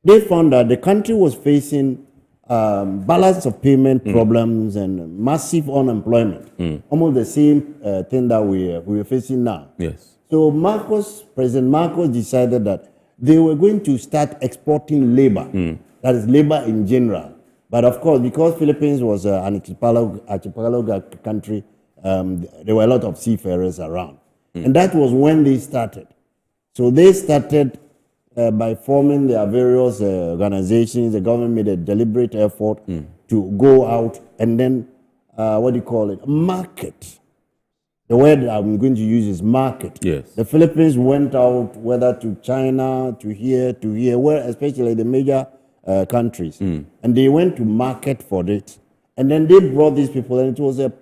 They found that the country was facing balance of payment problems and massive unemployment, almost the same thing that we are facing now. Yes. So President Marcos decided that they were going to start exporting labor, that is labor in general. But of course, because Philippines was an archipelago country, there were a lot of seafarers around. And that was when they started. So they started by forming their various organizations. The government made a deliberate effort to go out and then, market. The word I'm going to use is market. Yes. The Philippines went out, whether to China, to here, where especially the major countries. And they went to market for it. And then they brought these people, and it was a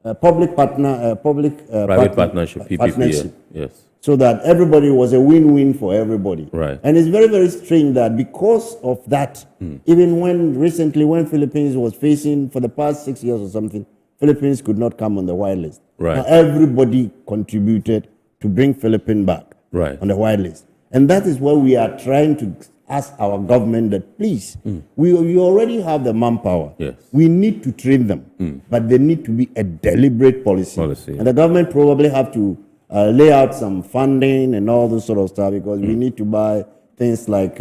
private partnership, PPP. Yes. so that everybody was a win-win for everybody. Right. And it's very, very strange that because of that, even when recently when Philippines was facing, for the past 6 years or something, Philippines could not come on the white list. Right. Now everybody contributed to bring Philippines back on the white list. And that is what we are trying to ask our government that please, we already have the manpower. Yes. We need to train them, but there need to be a deliberate policy. And the government probably have to lay out some funding and all those sort of stuff, because we need to buy things like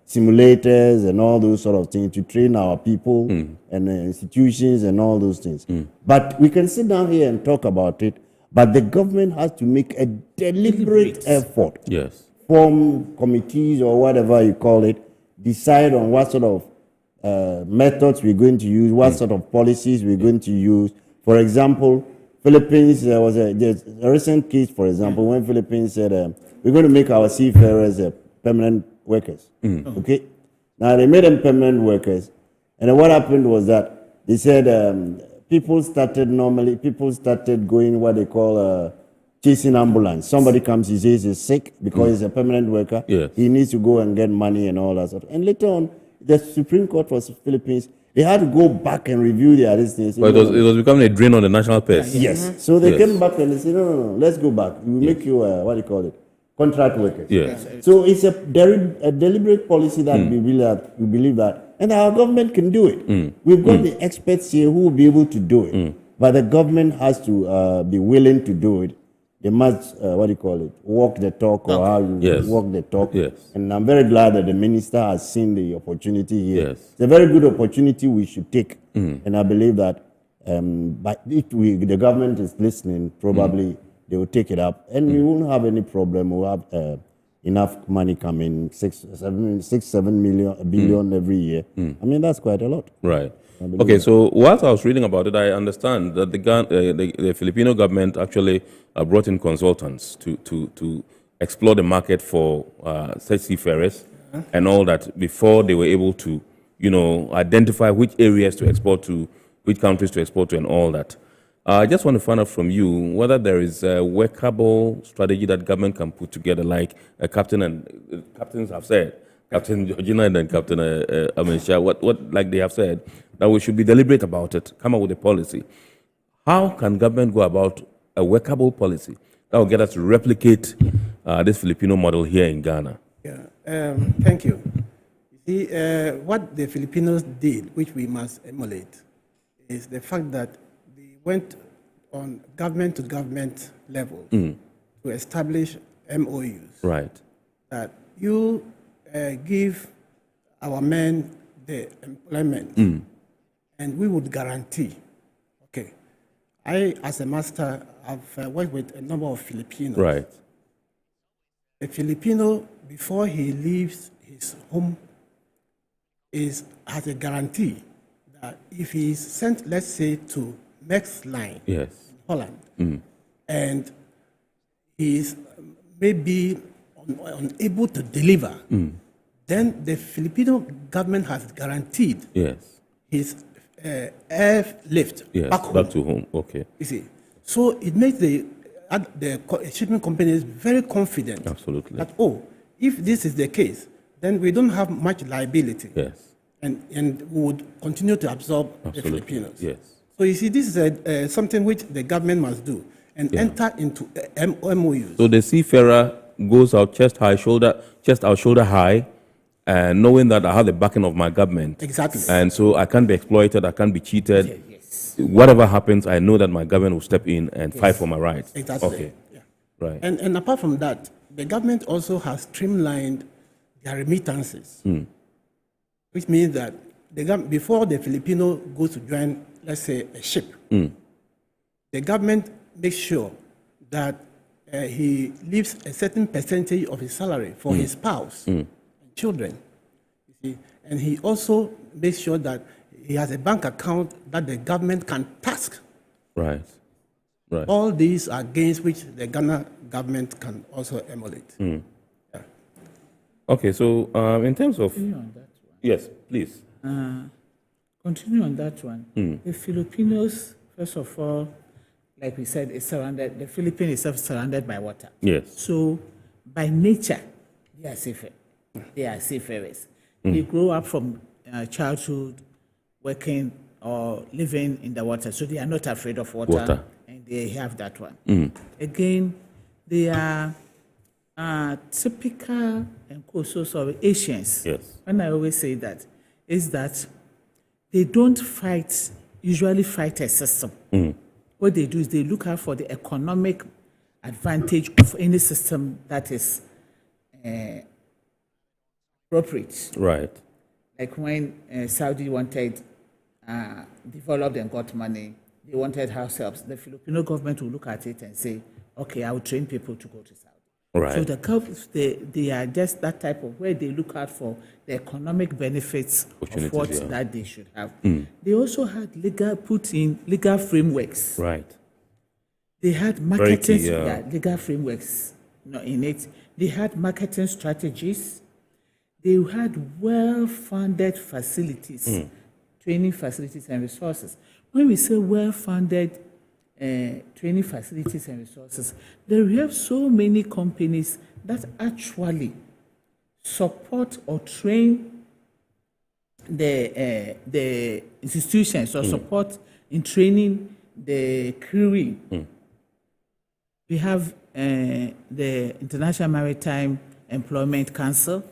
simulators and all those sort of things to train our people and institutions and all those things. But we can sit down here and talk about it, but the government has to make a deliberate effort. Yes. Form committees or whatever you call it, decide on what sort of methods we're going to use, what sort of policies we're going to use. For example, Philippines, there's a recent case, for example, when Philippines said, we're going to make our seafarers permanent workers. Okay? Now, they made them permanent workers. And then what happened was that they said people started going what they call chasing ambulance. Somebody comes, he says he's sick because he's a permanent worker. Yes. He needs to go and get money and all that sort of. And later on, the Supreme Court for Philippines, they had to go back and review their things. But it was becoming a drain on the national purse. Yes. So they came back and they said, no, let's go back. We will make you, what do you call it? Contract workers. Yes. So it's a deliberate policy that we believe that, and our government can do it. We've got the experts here who will be able to do it. But the government has to be willing to do it. They must, walk the talk, or how you walk the talk. Yes. And I'm very glad that the minister has seen the opportunity here. Yes. It's a very good opportunity we should take. And I believe that but if the government is listening, probably they will take it up. And we won't have any problem. We'll have enough money coming, 7 billion every year. I mean, that's quite a lot. Right. Okay, so whilst I was reading about it, I understand that the Filipino government actually brought in consultants to explore the market for such seafarers and all that before they were able to, identify which areas to export to, which countries to export to, and all that. I just want to find out from you whether there is a workable strategy that government can put together, like captains have said, Captain Georgina and Captain Amenshia, what like they have said, that we should be deliberate about it, come up with a policy. How can government go about a workable policy that will get us to replicate this Filipino model here in Ghana? Yeah, thank you. You see, what the Filipinos did, which we must emulate, is the fact that they went on government-to-government level to establish MOUs. Right. That you give our men the employment, and we would guarantee. Okay, I, as a master, have worked with a number of Filipinos. Right. A Filipino, before he leaves his home, has a guarantee that if he is sent, let's say, to Max Line in Holland, and he is maybe unable to deliver, then the Filipino government has guaranteed his airlift back to home. Okay. You see, so it makes the shipping companies very confident. Absolutely. That if this is the case, then we don't have much liability. Yes. And we would continue to absorb the Filipinos. Yes. So you see, this is something which the government must do and enter into MOUs. So the seafarer goes out chest out, shoulder high, and knowing that I have the backing of my government. Exactly. And so I can't be exploited, I can't be cheated. Whatever happens, I know that my government will step in and fight for my rights. Exactly. Okay. Yeah. Right. And apart from that, the government also has streamlined their remittances, which means that before the Filipino goes to join, let's say, a ship, the government makes sure that he leaves a certain percentage of his salary for his spouse and children. You see? And he also makes sure that he has a bank account that the government can task. Right. Right. All these are gains which the Ghana government can also emulate. Yeah. Okay, so in terms of... Continue on that one. Yes, please. Continue on that one. The Filipinos, first of all, like we said, is surrounded, the Philippines itself is surrounded by water. Yes. So by nature, they are safer. They are seafarers. They grow up from childhood working or living in the water, so they are not afraid of water. And they have that one. Again, they are typical and coastal of Asians. Yes. And I always say that is that they don't usually fight a system. What they do is they look out for the economic advantage of any system that is appropriate. Right. Like when Saudi wanted developed and got money, they wanted house helps. The Filipino government will look at it and say, okay, I will train people to go to Saudi. Right. So they are just that type of where they look out for the economic benefits of what that they should have. They also had put in legal frameworks. Right. They had marketing legal frameworks in it. They had marketing strategies. They had well-funded facilities, training facilities and resources. When we say well-funded training facilities and resources, we have so many companies that actually support or train the institutions or support in training the crewing. We have the International Maritime Employment Council.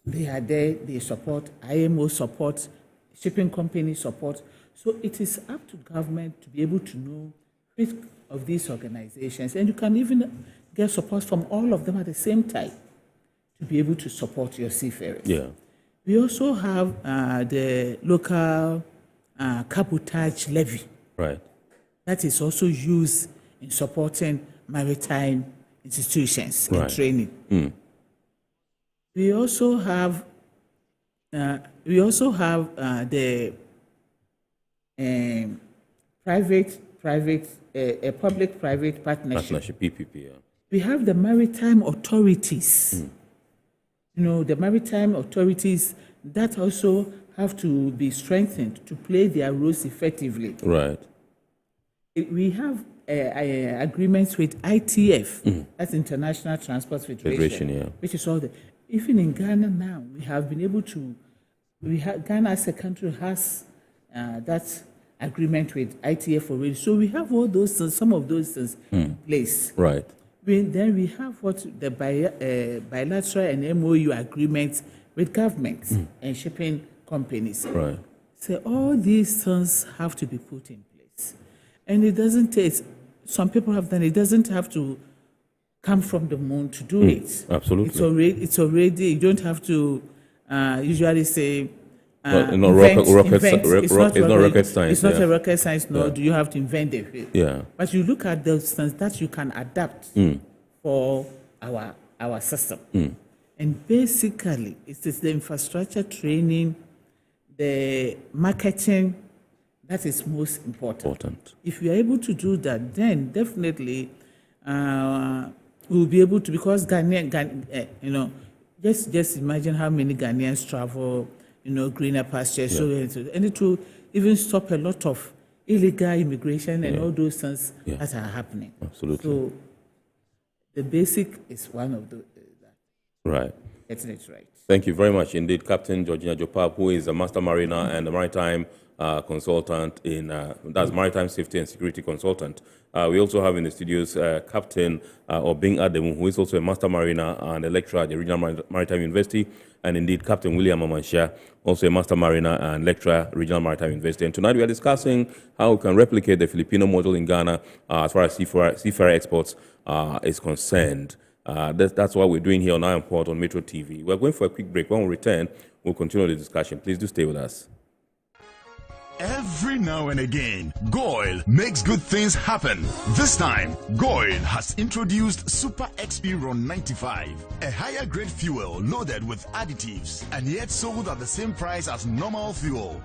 They are there, they support, IMO support, shipping company support. So it is up to government to be able to know which of these organizations, and you can even get support from all of them at the same time to be able to support your seafarers. Yeah. We also have the local cabotage levy. Right. That is also used in supporting maritime institutions and training. We also have the public-private partnership. PPP. Yeah. We have the maritime authorities. The maritime authorities that also have to be strengthened to play their roles effectively. Right. We have agreements with ITF, that's International Transport Federation, which is all the. Even in Ghana now, we have been able to. Ghana as a country has that agreement with ITF already. So we have all those things, some of those things in place. Right. Then we have the bilateral and MOU agreements with governments and shipping companies. Right. So all these things have to be put in place. And it doesn't take, some people have done it, doesn't have to come from the moon to do it. Absolutely. It's already, you don't have to usually say, it's not rocket science. It's not a rocket science, nor do you have to invent it. Yeah. But you look at those things that you can adapt for our system. And basically, it is the infrastructure training, the marketing, that is most important. If we are able to do that, then definitely we'll be able to, because Ghanaian, just imagine how many Ghanaians travel, greener pastures, and it will even stop a lot of illegal immigration and all those things that are happening. Absolutely. So the basic is one of the right. Getting it right. Thank you very much indeed, Captain Georgina Jopap, who is a master mariner and a maritime consultant that's maritime safety and security consultant. We also have in the studios Captain Obing Ademu, who is also a master mariner and a lecturer at the Regional Maritime University, and indeed Captain William Amansha, also a master mariner and lecturer at Regional Maritime University. And tonight we are discussing how we can replicate the Filipino model in Ghana as far as seafarer exports is concerned. That's what we're doing here on Iron Port on Metro TV. We're going for a quick break. When we return, we'll continue the discussion. Please do stay with us. Every now and again, Goil makes good things happen. This time, Goil has introduced Super XP Ron 95, a higher grade fuel loaded with additives and yet sold at the same price as normal fuel.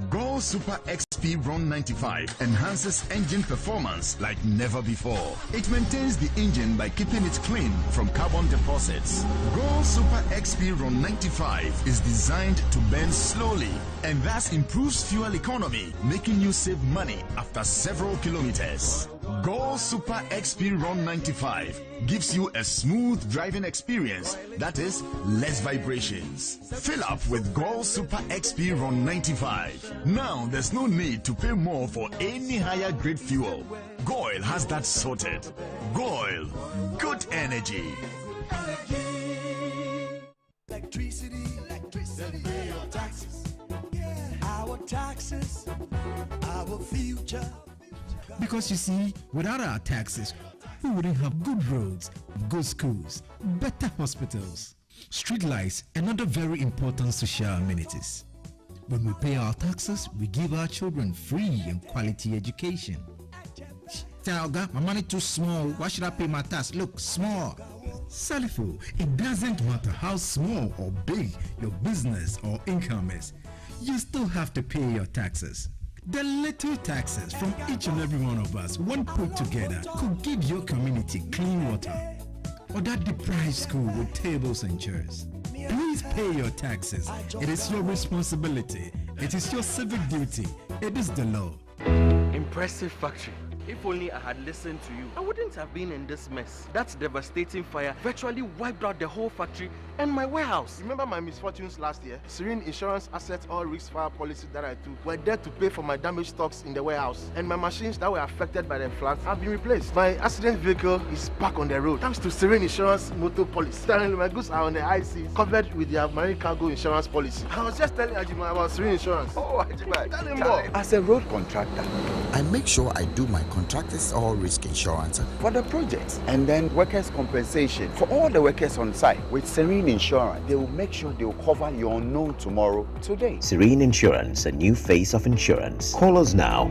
Goil Super XP Ron 95 enhances engine performance like never before. It maintains the engine by keeping it clean from carbon deposits. Goil Super XP Ron 95 is designed to burn slowly and thus improves fuel economy, making you save money after several kilometers. Go Super XP Run 95 gives you a smooth driving experience that is less vibrations. Fill up with Go Super XP Run 95. Now there's no need to pay more for any higher grade fuel. Goil has that sorted. Goil, good energy. Electricity, pay your taxes. Our taxes, our future. Because you see, without our taxes, we wouldn't have good roads, good schools, better hospitals, street lights, and other very important social amenities. When we pay our taxes, we give our children free and quality education. Talga, my money too small. Why should I pay my tax? Look, small. Salifo, it doesn't matter how small or big your business or income is, you still have to pay your taxes. The little taxes from each and every one of us, when put together, could give your community clean water or that deprived school with tables and chairs. Please pay your taxes. It is your responsibility. It is your civic duty. It is the law. Impressive factory. If only I had listened to you, I wouldn't have been in this mess. That devastating fire virtually wiped out the whole factory and my warehouse. Remember my misfortunes last year? Serene Insurance Asset All Risk Fire policy that I took were there to pay for my damaged stocks in the warehouse. And my machines that were affected by the floods have been replaced. My accident vehicle is back on the road thanks to Serene Insurance motor policy. Currently, my goods are on the IC, covered with their marine cargo insurance policy. I was just telling Ajima about Serene Insurance. Oh, Ajima, tell him more. As a road contractor, I make sure I do my contractors all risk insurance for the projects and then workers' compensation for all the workers on site. With Serene Insurance, they will make sure they will cover your unknown tomorrow today. Serene Insurance, a new face of insurance. Call us now.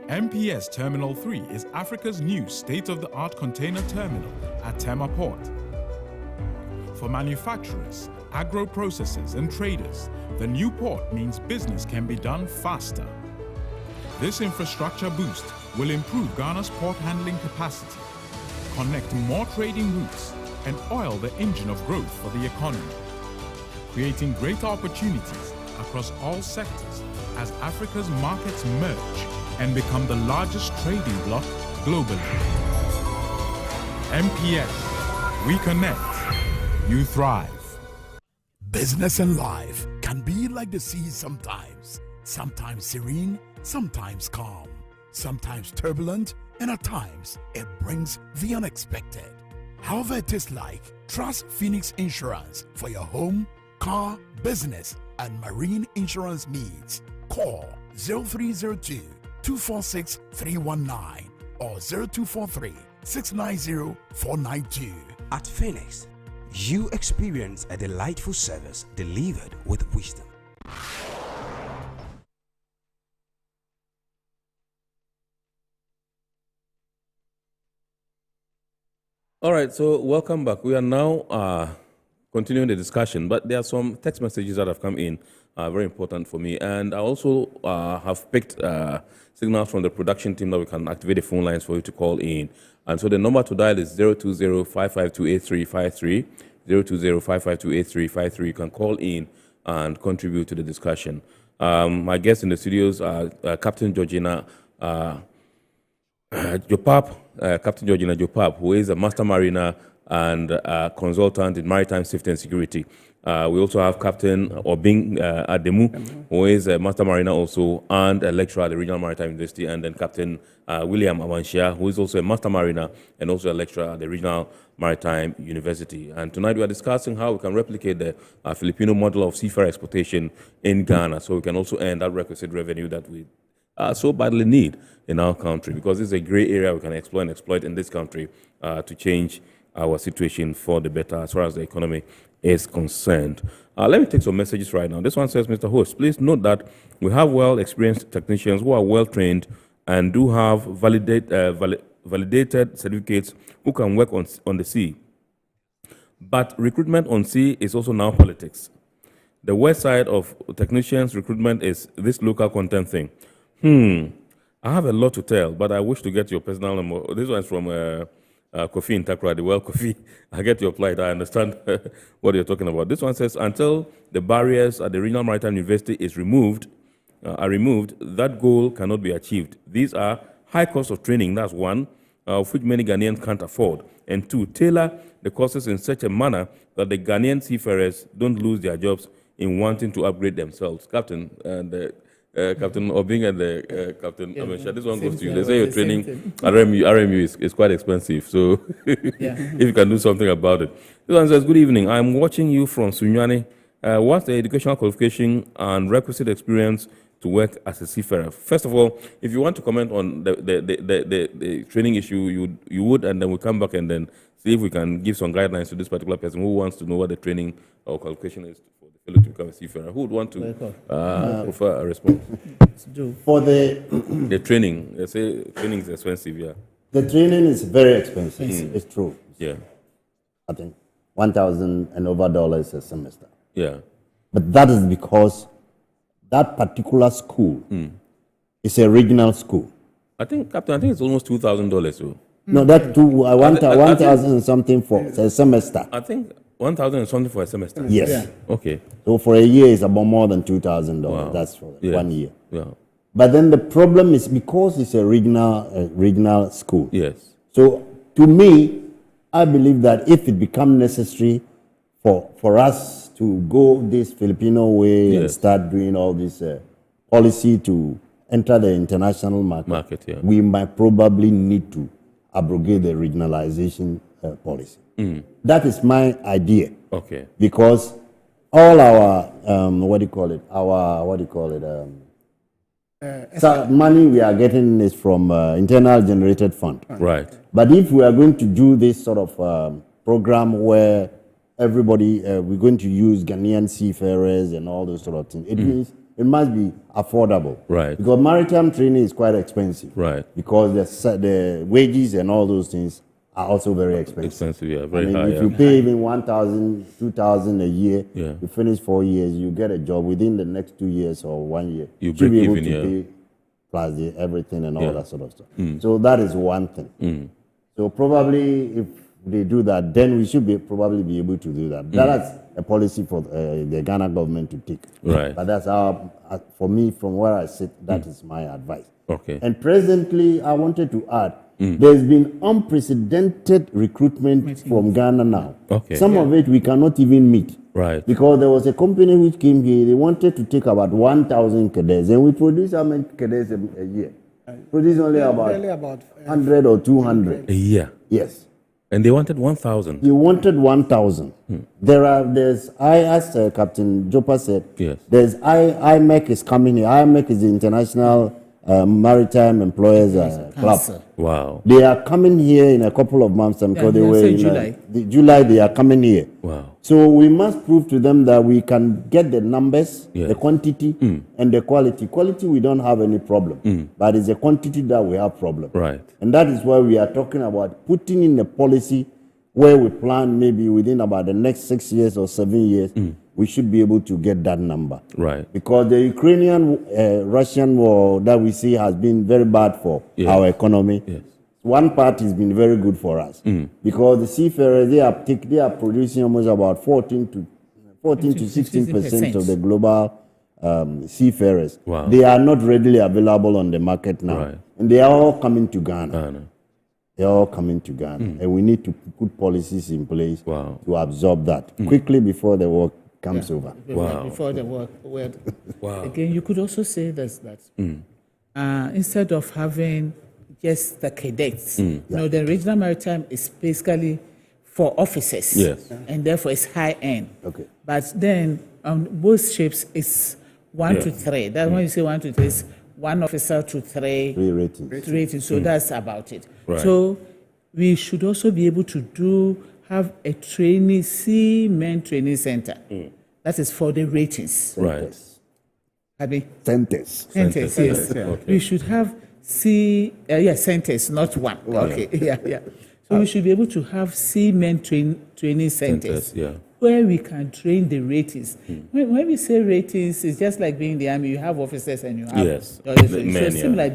MPS Terminal 3 is Africa's new state-of-the-art container terminal at Tema Port. For manufacturers, agro-processors and traders, the new port means business can be done faster. This infrastructure boost will improve Ghana's port handling capacity, connect more trading routes, and oil the engine of growth for the economy, creating greater opportunities across all sectors as Africa's markets merge and become the largest trading bloc globally. MPS, we connect, you thrive. Business and life can be like the sea sometimes. Sometimes serene, sometimes calm, sometimes turbulent, and at times it brings the unexpected. However it is like, trust Phoenix Insurance for your home, car, business, and marine insurance needs. Call 0302 246 319 or 0243 690 492. At Phoenix, you experience a delightful service delivered with wisdom. All right, so welcome back. We are now continuing the discussion, but there are some text messages that have come in, very important for me. And I also have picked signals from the production team that we can activate the phone lines for you to call in. And so the number to dial is 020-552-8353, 020-552-8353. You can call in and contribute to the discussion. My guests in the studios are Captain Georgina Jopap, Captain Georgina Jopap, who is a master mariner and consultant in maritime safety and security. We also have Captain Obing Ademu, who is a master mariner also and a lecturer at the Regional Maritime University, and then Captain William Awanshia, who is also a master mariner and also a lecturer at the Regional Maritime University. And tonight we are discussing how we can replicate the Filipino model of seafarer exportation in Ghana, so we can also earn that requisite revenue that we so badly need in our country, because it's a gray area we can explore and exploit in this country to change our situation for the better as far as the economy is concerned. Let me take some messages right now. This one says, Mr. Host, please note that we have well-experienced technicians who are well-trained and do have validated certificates who can work on the sea. But recruitment on sea is also now politics. The west side of technicians recruitment is this local content thing. I have a lot to tell, but I wish to get your personal number. This one is from Kofi in Takrady. Well, Kofi, I get your plight. I understand what you're talking about. This one says, until the barriers at the Regional Maritime University are removed, that goal cannot be achieved. These are high cost of training, that's one, of which many Ghanaians can't afford. And two, tailor the courses in such a manner that the Ghanaian seafarers don't lose their jobs in wanting to upgrade themselves. Captain, and Captain Obing and Captain Amesha, this one goes to you. They say your training at RMU is quite expensive, so if you can do something about it. This one says, good evening, I'm watching you from Sunyani. What's the educational qualification and requisite experience to work as a seafarer? First of all, if you want to comment on the training issue, you would, and then we'll come back and then see if we can give some guidelines to this particular person who wants to know what the training or qualification is for the fellow to become a seafarer. Who would want to prefer a response? For the training, they say training is expensive, yeah. The training is very expensive. It's true. Yeah. I think $1,000 and over a semester. Yeah. But that is because that particular school is a regional school. I think, Captain, I think it's almost $2,000. So. No, that 1,000 something for a semester. I think 1,000 and something for a semester. Yes. Yeah. Okay. So for a year, it's about more than $2,000. Wow. That's for 1 year. Yeah. But then the problem is because it's a regional school. Yes. So to me, I believe that if it becomes necessary for us to go this Filipino way and start doing all this policy to enter the international market, we might probably need to abrogate the regionalization policy. That is my idea. Okay. Because all our money we are getting is from internal generated fund. Right. But if we are going to do this sort of program where everybody, we're going to use Ghanaian seafarers and all those sort of things, it means it must be affordable. Right. Because maritime training is quite expensive. Right. Because the wages and all those things are also very expensive. Expensive, yeah, very high. If you pay even 1,000, 2,000 a year, you finish 4 years, you get a job within the next 2 years or 1 year. You should be able break even, to pay plus everything and all that sort of stuff. So that is one thing. So probably if they do that, then we should probably be able to do that. That's a policy for the Ghana government to take. Right. But that's for me, from where I sit, that is my advice. Okay. And presently, I wanted to add, there's been unprecedented recruitment from Ghana now. Okay. Some of it we cannot even meet. Right. Because there was a company which came here, they wanted to take about 1,000 cadets, and we produce how many cadets a year? Produce only about 100 or 200. A year? Yes. And they wanted 1,000? They wanted 1,000. As Captain Jopa said, there's IMEC is coming here. IMEC is the International Maritime Employers Club. Wow. They are coming here in a couple of months because they were in July. They are coming here. Wow. So we must prove to them that we can get the numbers, the quantity, and the quality. Quality we don't have any problem, but it's the quantity that we have problem. Right. And that is why we are talking about putting in a policy where we plan maybe within about the next 6 years or 7 years, we should be able to get that number. Right. Because the Ukrainian-Russian war that we see has been very bad for our economy. Yes. One part has been very good for us because the seafarers, they are producing almost about 14 to 16% of the global seafarers. Wow. They are not readily available on the market now. And they are all coming to Ghana. They're all coming to Ghana. And we need to put policies in place to absorb that quickly before the war comes over. Before the war. Again, you could also say that instead of having just the cadets, the regional maritime is basically for officers. Yes. And therefore it's high end. Okay. But then on both ships it's 1 to 3. That's when you say 1 to 3, it's 1 officer to 3 ratings. So that's about it. Right. So we should also be able to have a seamen training center. That is for the ratings. Right. Sentence. Yes. Okay. We should have centers, not one. Okay, yeah. So we should be able to have seamen training centers where we can train the ratings. When we say ratings, it's just like being in the army. You have officers and you have the others. men, So it seems like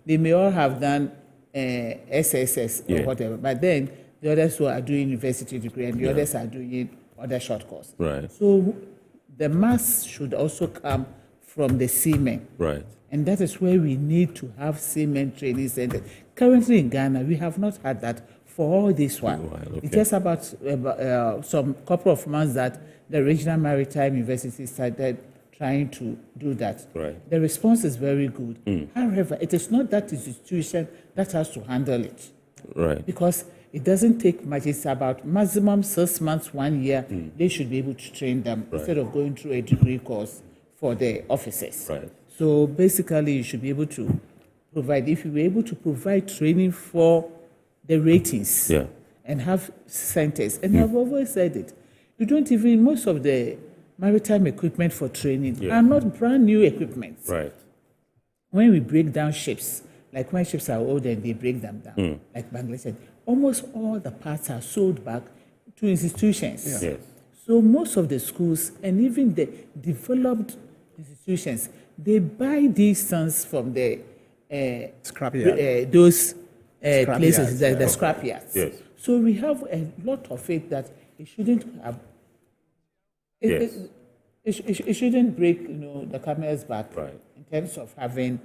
they may all have done SSS or whatever, but then the others who are doing university degree and the others are doing other short course. Right. So the mass should also come from the seamen. Right. And that is where we need to have seamen training centers. Currently in Ghana, we have not had that for all this while. It's just about some couple of months that the regional maritime university started trying to do that. Right. The response is very good. However, it is not that institution that has to handle it. Right. Because it doesn't take much. It's about maximum 6 months, 1 year. They should be able to train them instead of going through a degree course for the officers. Right. So basically, you should be able to provide, if you were able to provide training for the ratings and have centers, and I've always said it, you don't even, most of the maritime equipment for training are not brand new equipment. Right. When we break down ships, like when ships are old and they break them down, like Bangladesh said, almost all the parts are sold back to institutions. Yes. So most of the schools and even the developed institutions, they buy these things from the scrapyard. Those Scrap places, yards, the scrapyards. Yes. So we have a lot of it that it shouldn't have. It shouldn't break, the camel's back in terms of having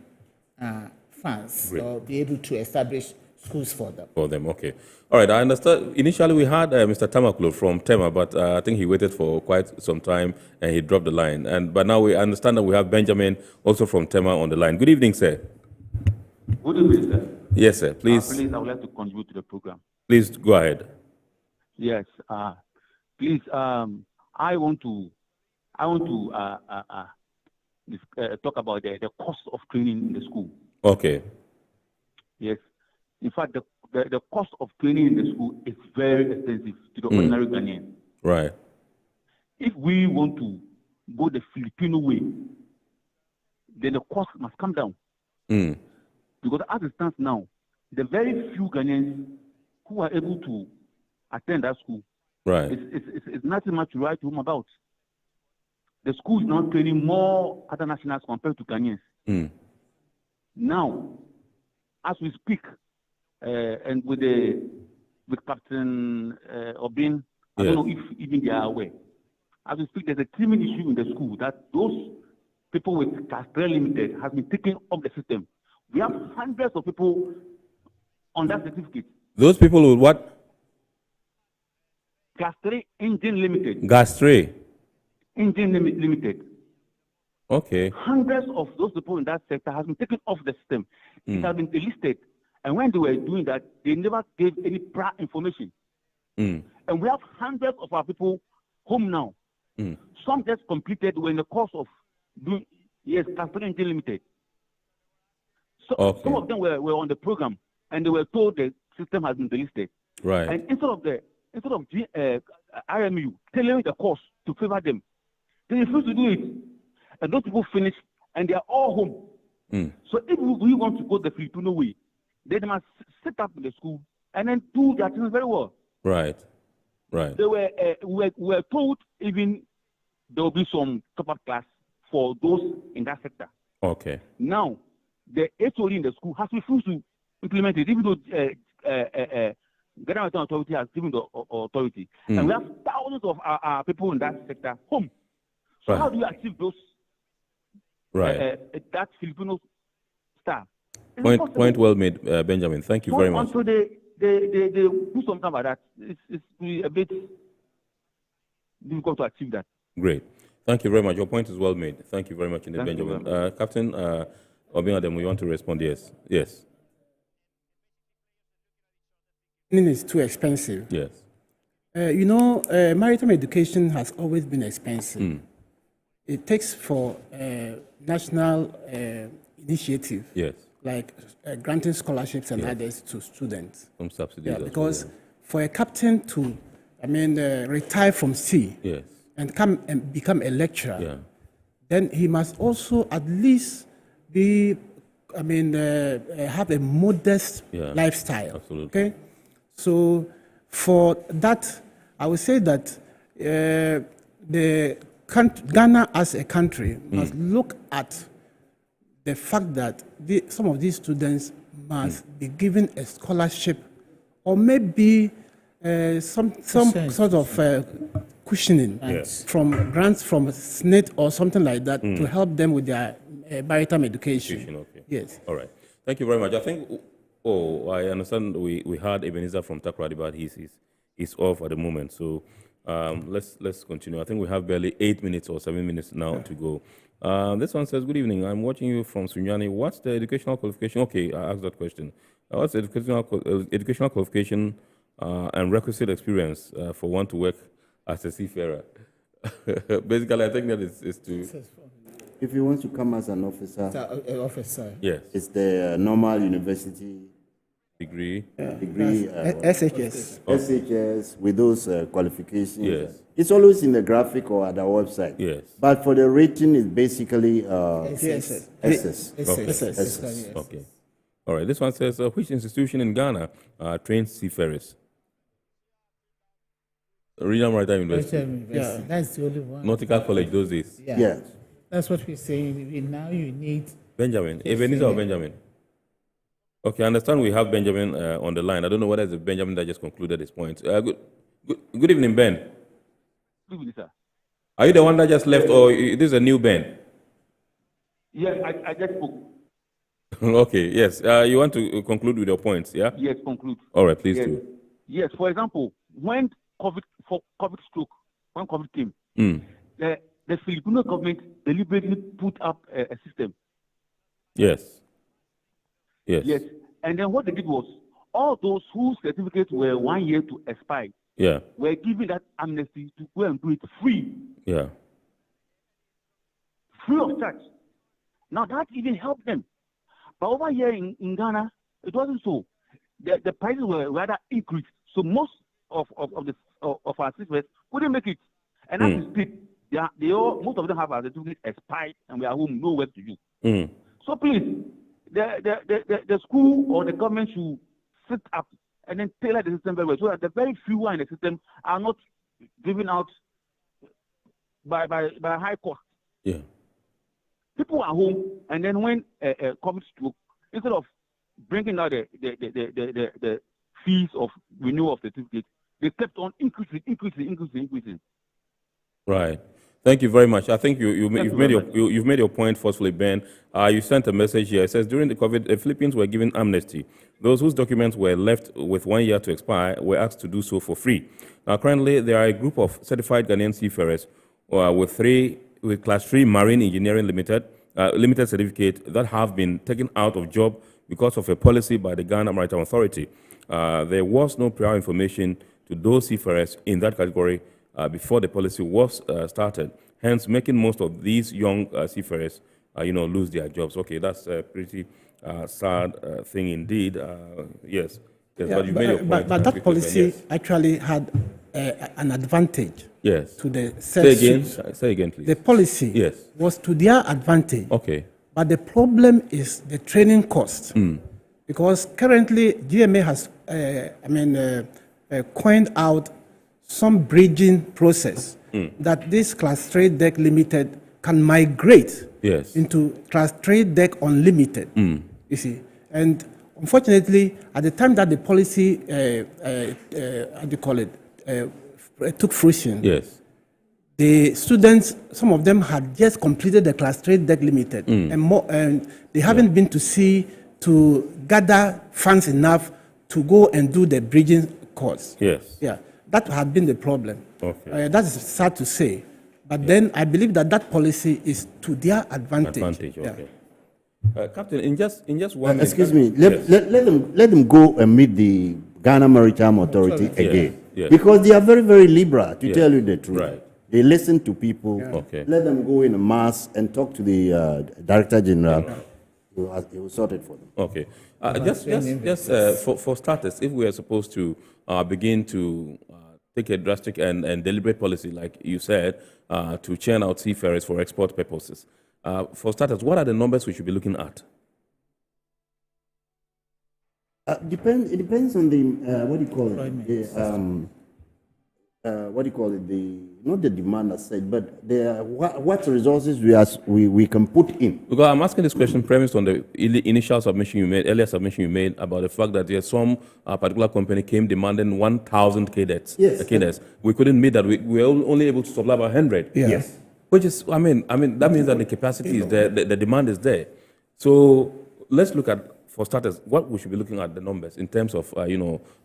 funds or be able to establish schools for them. Okay. All right, I understand. Initially, we had Mr. Tamaklo from Tema, but I think he waited for quite some time and he dropped the line. But now we understand that we have Benjamin also from Tema on the line. Good evening, sir. Good evening, sir. Yes, sir. Please. Please, I would like to contribute to the program. Please go ahead. Yes. Please, I want to talk about the cost of training in the school. Okay. Yes. In fact, the cost of training in the school is very expensive to the ordinary Ghanaian. Right. If we want to go the Filipino way, then the cost must come down. Because as it stands now, the very few Ghanaians who are able to attend that school, it's nothing much to write home about. The school is now training more other nationals compared to Ghanaians. Now, as we speak, and with Captain Obin, I don't know if even they are aware. As we speak, there's a criminal issue in the school that those people with Class 3 Limited has been taken off the system. We have hundreds of people on that certificate. Those people with what? Class 3 Engine Limited. Gas 3. Engine Limited. Okay. Hundreds of those people in that sector have been taken off the system. It has been delisted. And when they were doing that, they never gave any prior information. And we have hundreds of our people home now. Some just completed were in the course of doing, Class 3 Engine Limited. So some of them were on the program, and they were told the system has been delisted. Right. And instead of RMU tailoring the course to favor them, they refuse to do it. And those people finish, and they are all home. So if we want to go the Filipino way, they must set up in the school and then do their things very well. Right. Right. They we were told even there will be some top-up class for those in that sector. Okay. Now, the HOD in the school has refused to implement it, even though Ghana Authority has given the authority. And we have thousands of our people in that sector home. So how do you achieve those? Right. That Filipino staff. Point well made, Benjamin. Thank you very much. Until they do something about that, it's a bit difficult to achieve that. Great. Thank you very much. Your point is well made. Thank you very much, indeed, Benjamin. Captain Obinadem, you want to respond? Yes. Yes. It's too expensive. Yes. Maritime education has always been expensive. It takes for national initiative. Yes. Like granting scholarships and others to students. Some subsidies. Because for a captain to, retire from sea and come and become a lecturer, then he must also at least be have a modest lifestyle. Absolutely. Okay, so for that, I would say that Ghana as a country must look at the fact that some of these students must be given a scholarship, or maybe some sort of cushioning from grants from SNIT or something like that to help them with their maritime education. Okay. Yes. All right. Thank you very much. I think. Oh, I understand. We had Ebenezer from Takrady, but he's off at the moment. So let's continue. I think we have barely 8 minutes or 7 minutes now to go. This one says, "Good evening. I'm watching you from Sunyani. What's the educational qualification?" Okay, I asked that question. What's the educational qualification and requisite experience for one to work as a seafarer? Basically, I think that is to. If you want to come as an officer, yes, it's the normal university degree. SHS. SHS with those qualifications. Yes. It's always in the graphic or at the website. Yes. But for the rating, it's basically SS. SS. Okay. All right. This one says, which institution in Ghana trains seafarers? Regional Maritime University. Yeah, that's the only one. Nautical College those days. Yeah. That's what we're saying. Now you need Benjamin. Ebenezer or Benjamin? Okay, I understand we have Benjamin on the line. I don't know whether it's Benjamin that just concluded his point. Good evening, Ben. Good evening, sir. Are you the one that just left, or this is a new Ben? Yes, I just spoke. Okay, yes. You want to conclude with your points, yeah? Yes, conclude. All right, please yes. do. Yes, for example, when COVID came, the Filipino government deliberately put up a system. Yes. Yes. Yes. And then what they did was, all those whose certificates were 1 year to expire were given that amnesty to go and do it free. Yeah. Free of charge. Now that even helped them. But over here in Ghana, it wasn't so. The prices were rather increased. So most of our citizens couldn't make it. And as we speak, most of them have our certificates expired and we are home, no work to do. So please, the school or the government should sit up and then tailor the system very well, so that the very few who are in the system are not given out by high cost. Yeah. People are home, and then when COVID struck, instead of bringing out the fees of renewal of the certificate, they kept on increasing. Right. Thank you very much. I think you've made your point forcefully, Ben. You sent a message here. It says, during the COVID, the Philippines were given amnesty. Those whose documents were left with 1 year to expire were asked to do so for free. Now, currently, there are a group of certified Ghanaian seafarers with Class 3 Marine Engineering Limited certificate that have been taken out of job because of a policy by the Ghana Maritime Authority. There was no prior information to those seafarers in that category before the policy was started, hence making most of these young seafarers, lose their jobs. Okay, that's a pretty sad thing indeed. Yes. But you made your point. But that policy actually had an advantage. Yes. To the Say again, please. The policy was to their advantage. Okay. But the problem is the training cost. Because currently GMA has, coined out some bridging process that this Class 3 Deck Limited can migrate into Class 3 Deck Unlimited. You see, and unfortunately, at the time that the policy, took fruition, the students, some of them had just completed the Class 3 Deck Limited, and they haven't been to sea to gather funds enough to go and do the bridging course. Yes. Yeah. That had been the problem. Okay. That's sad to say. But then I believe that policy is to their advantage. Okay. Captain, in just 1 minute. Excuse me. Let them go and meet the Ghana Maritime Authority again. Yes. Because they are very, very liberal, to tell you the truth. Right. They listen to people. Okay. Let them go in a mass and talk to the Director General. He will sort it for them. Okay. For starters, if we are supposed to begin to take a drastic and deliberate policy, like you said, to churn out seafarers for export purposes, for starters, what are the numbers we should be looking at? It depends on the what do you call it? What do you call it? Not the demand as such, but what resources we can put in. Because I'm asking this question premised on the initial submission you made, earlier submission you made about the fact that some particular company came demanding 1,000 cadets. Cadets. We couldn't meet that. We were only able to supply about 100. Yes. Which is, I mean, that means that the capacity is there, the demand is there. So let's look at, for starters, what we should be looking at the numbers in terms of,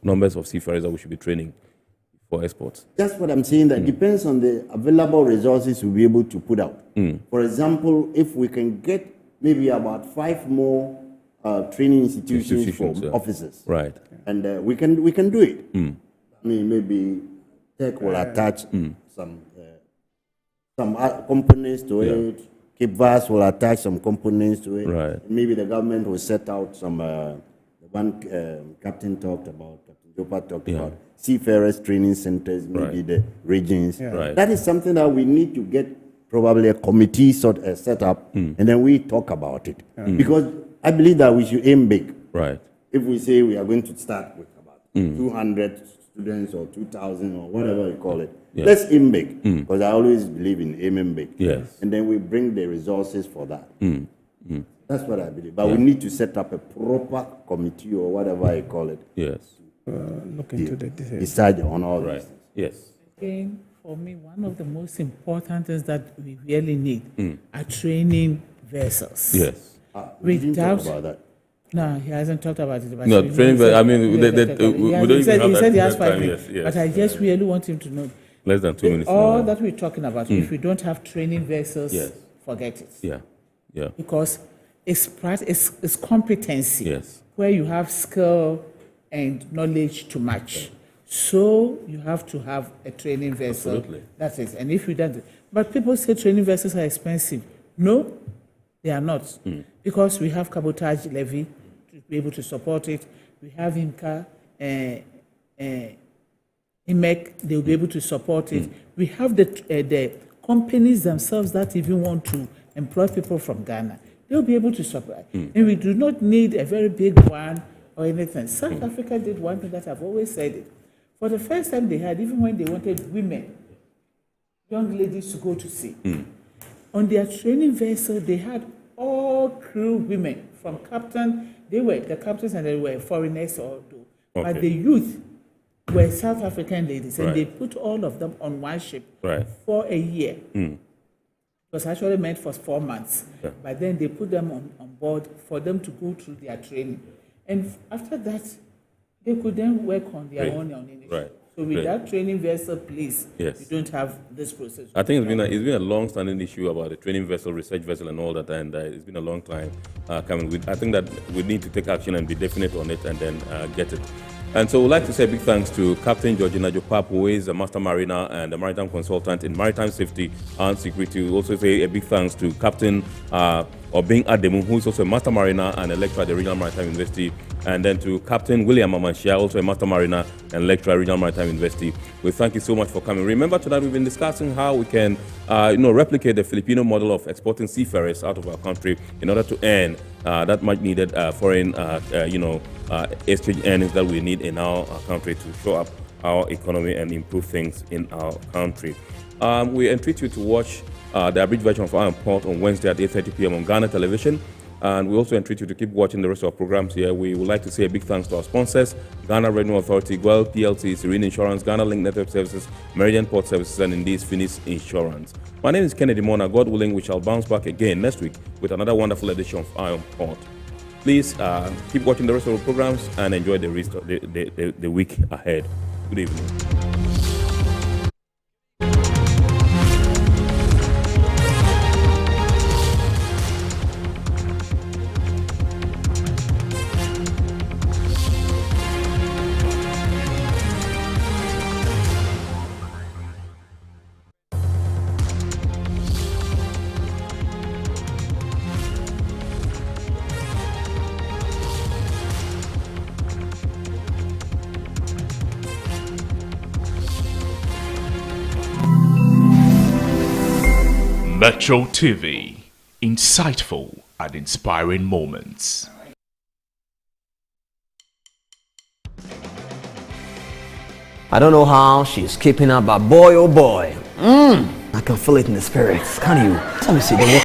numbers of seafarers that we should be training for exports. That's what I'm saying. That depends on the available resources we'll be able to put out. For example, if we can get maybe about 5 more training institutions for officers, right? And we can do it. I mean, maybe Tech will attach some components to it. Cape Vast will attach some components to it. Right. Maybe the government will set out some. The one Captain talked about, Captain Jopa talked about. Seafarers training centers, maybe the regions. Right. That is something that we need to get probably a committee set up, and then we talk about it. Because I believe that we should aim big. Right. If we say we are going to start with about 200 students or 2,000 or whatever you call it, let's aim big. Because I always believe in aiming big. Yes. And then we bring the resources for that. That's what I believe. But we need to set up a proper committee or whatever you call it. Yes. Look into the details. Decide on all right. these things. Yes. Again, for me, one of the most important things that we really need are training vessels. Yes. We didn't talk about that. No, he hasn't talked about it. No, training. I mean, he said he has 5 time. minutes. Yes. But I just really want him to know. Less than 2 minutes. All that we're talking about, if we don't have training vessels, forget it. Yeah. Because it's competency. Yes. Where you have skill and knowledge to match. So you have to have a training vessel. Absolutely. That's it. And if you don't, but people say training vessels are expensive. No, they are not. Because we have cabotage levy to be able to support it. We have IMCA, IMEC, they'll be able to support it. We have the companies themselves that even want to employ people from Ghana. They'll be able to supply. And we do not need a very big one or anything. South Africa did one thing that I've always said it. For the first time they had, even when they wanted women, young ladies to go to sea, on their training vessel, they had all crew women, from captain, they were the captains and they were foreigners or but the youth were South African ladies, and they put all of them on one ship for a year. It was actually meant for 4 months, but then they put them on board for them to go through their training. And after that, they could then work on their own initiative. So with that training vessel, please, you don't have this process. I think it's been a long-standing issue about the training vessel, research vessel, and all that, and it's been a long time coming. I think that we need to take action and be definite on it, and then get it. And so we'd like to say a big thanks to Captain Georgina Jopap, who is a master mariner and a maritime consultant in maritime safety and security. We also say a big thanks to Captain Obing Ademu, who is also a master mariner and a lecturer at the Regional Maritime University. And then to Captain William Amanshia, also a master mariner and lecturer at Regional Maritime University. We thank you so much for coming. Remember, tonight we've been discussing how we can replicate the Filipino model of exporting seafarers out of our country in order to earn that much needed foreign exchange earnings that we need in our country to show up our economy and improve things in our country. We entreat you to watch the abridged version of our report on Wednesday at 8:30 p.m. on Ghana Television. And we also entreat you to keep watching the rest of our programs here. We would like to say a big thanks to our sponsors: Ghana Revenue Authority, GWEL PLC, Serene Insurance, Ghana Link Network Services, Meridian Port Services, and indeed Phoenix Insurance. My name is Kennedy Mona. God willing, we shall bounce back again next week with another wonderful edition of Iron Port. Please keep watching the rest of the programs and enjoy the rest of the week ahead. Good evening. Metro TV, insightful and inspiring moments. I don't know how she's keeping up, but boy, oh boy, I can feel it in the spirits. Can't you? Let me see the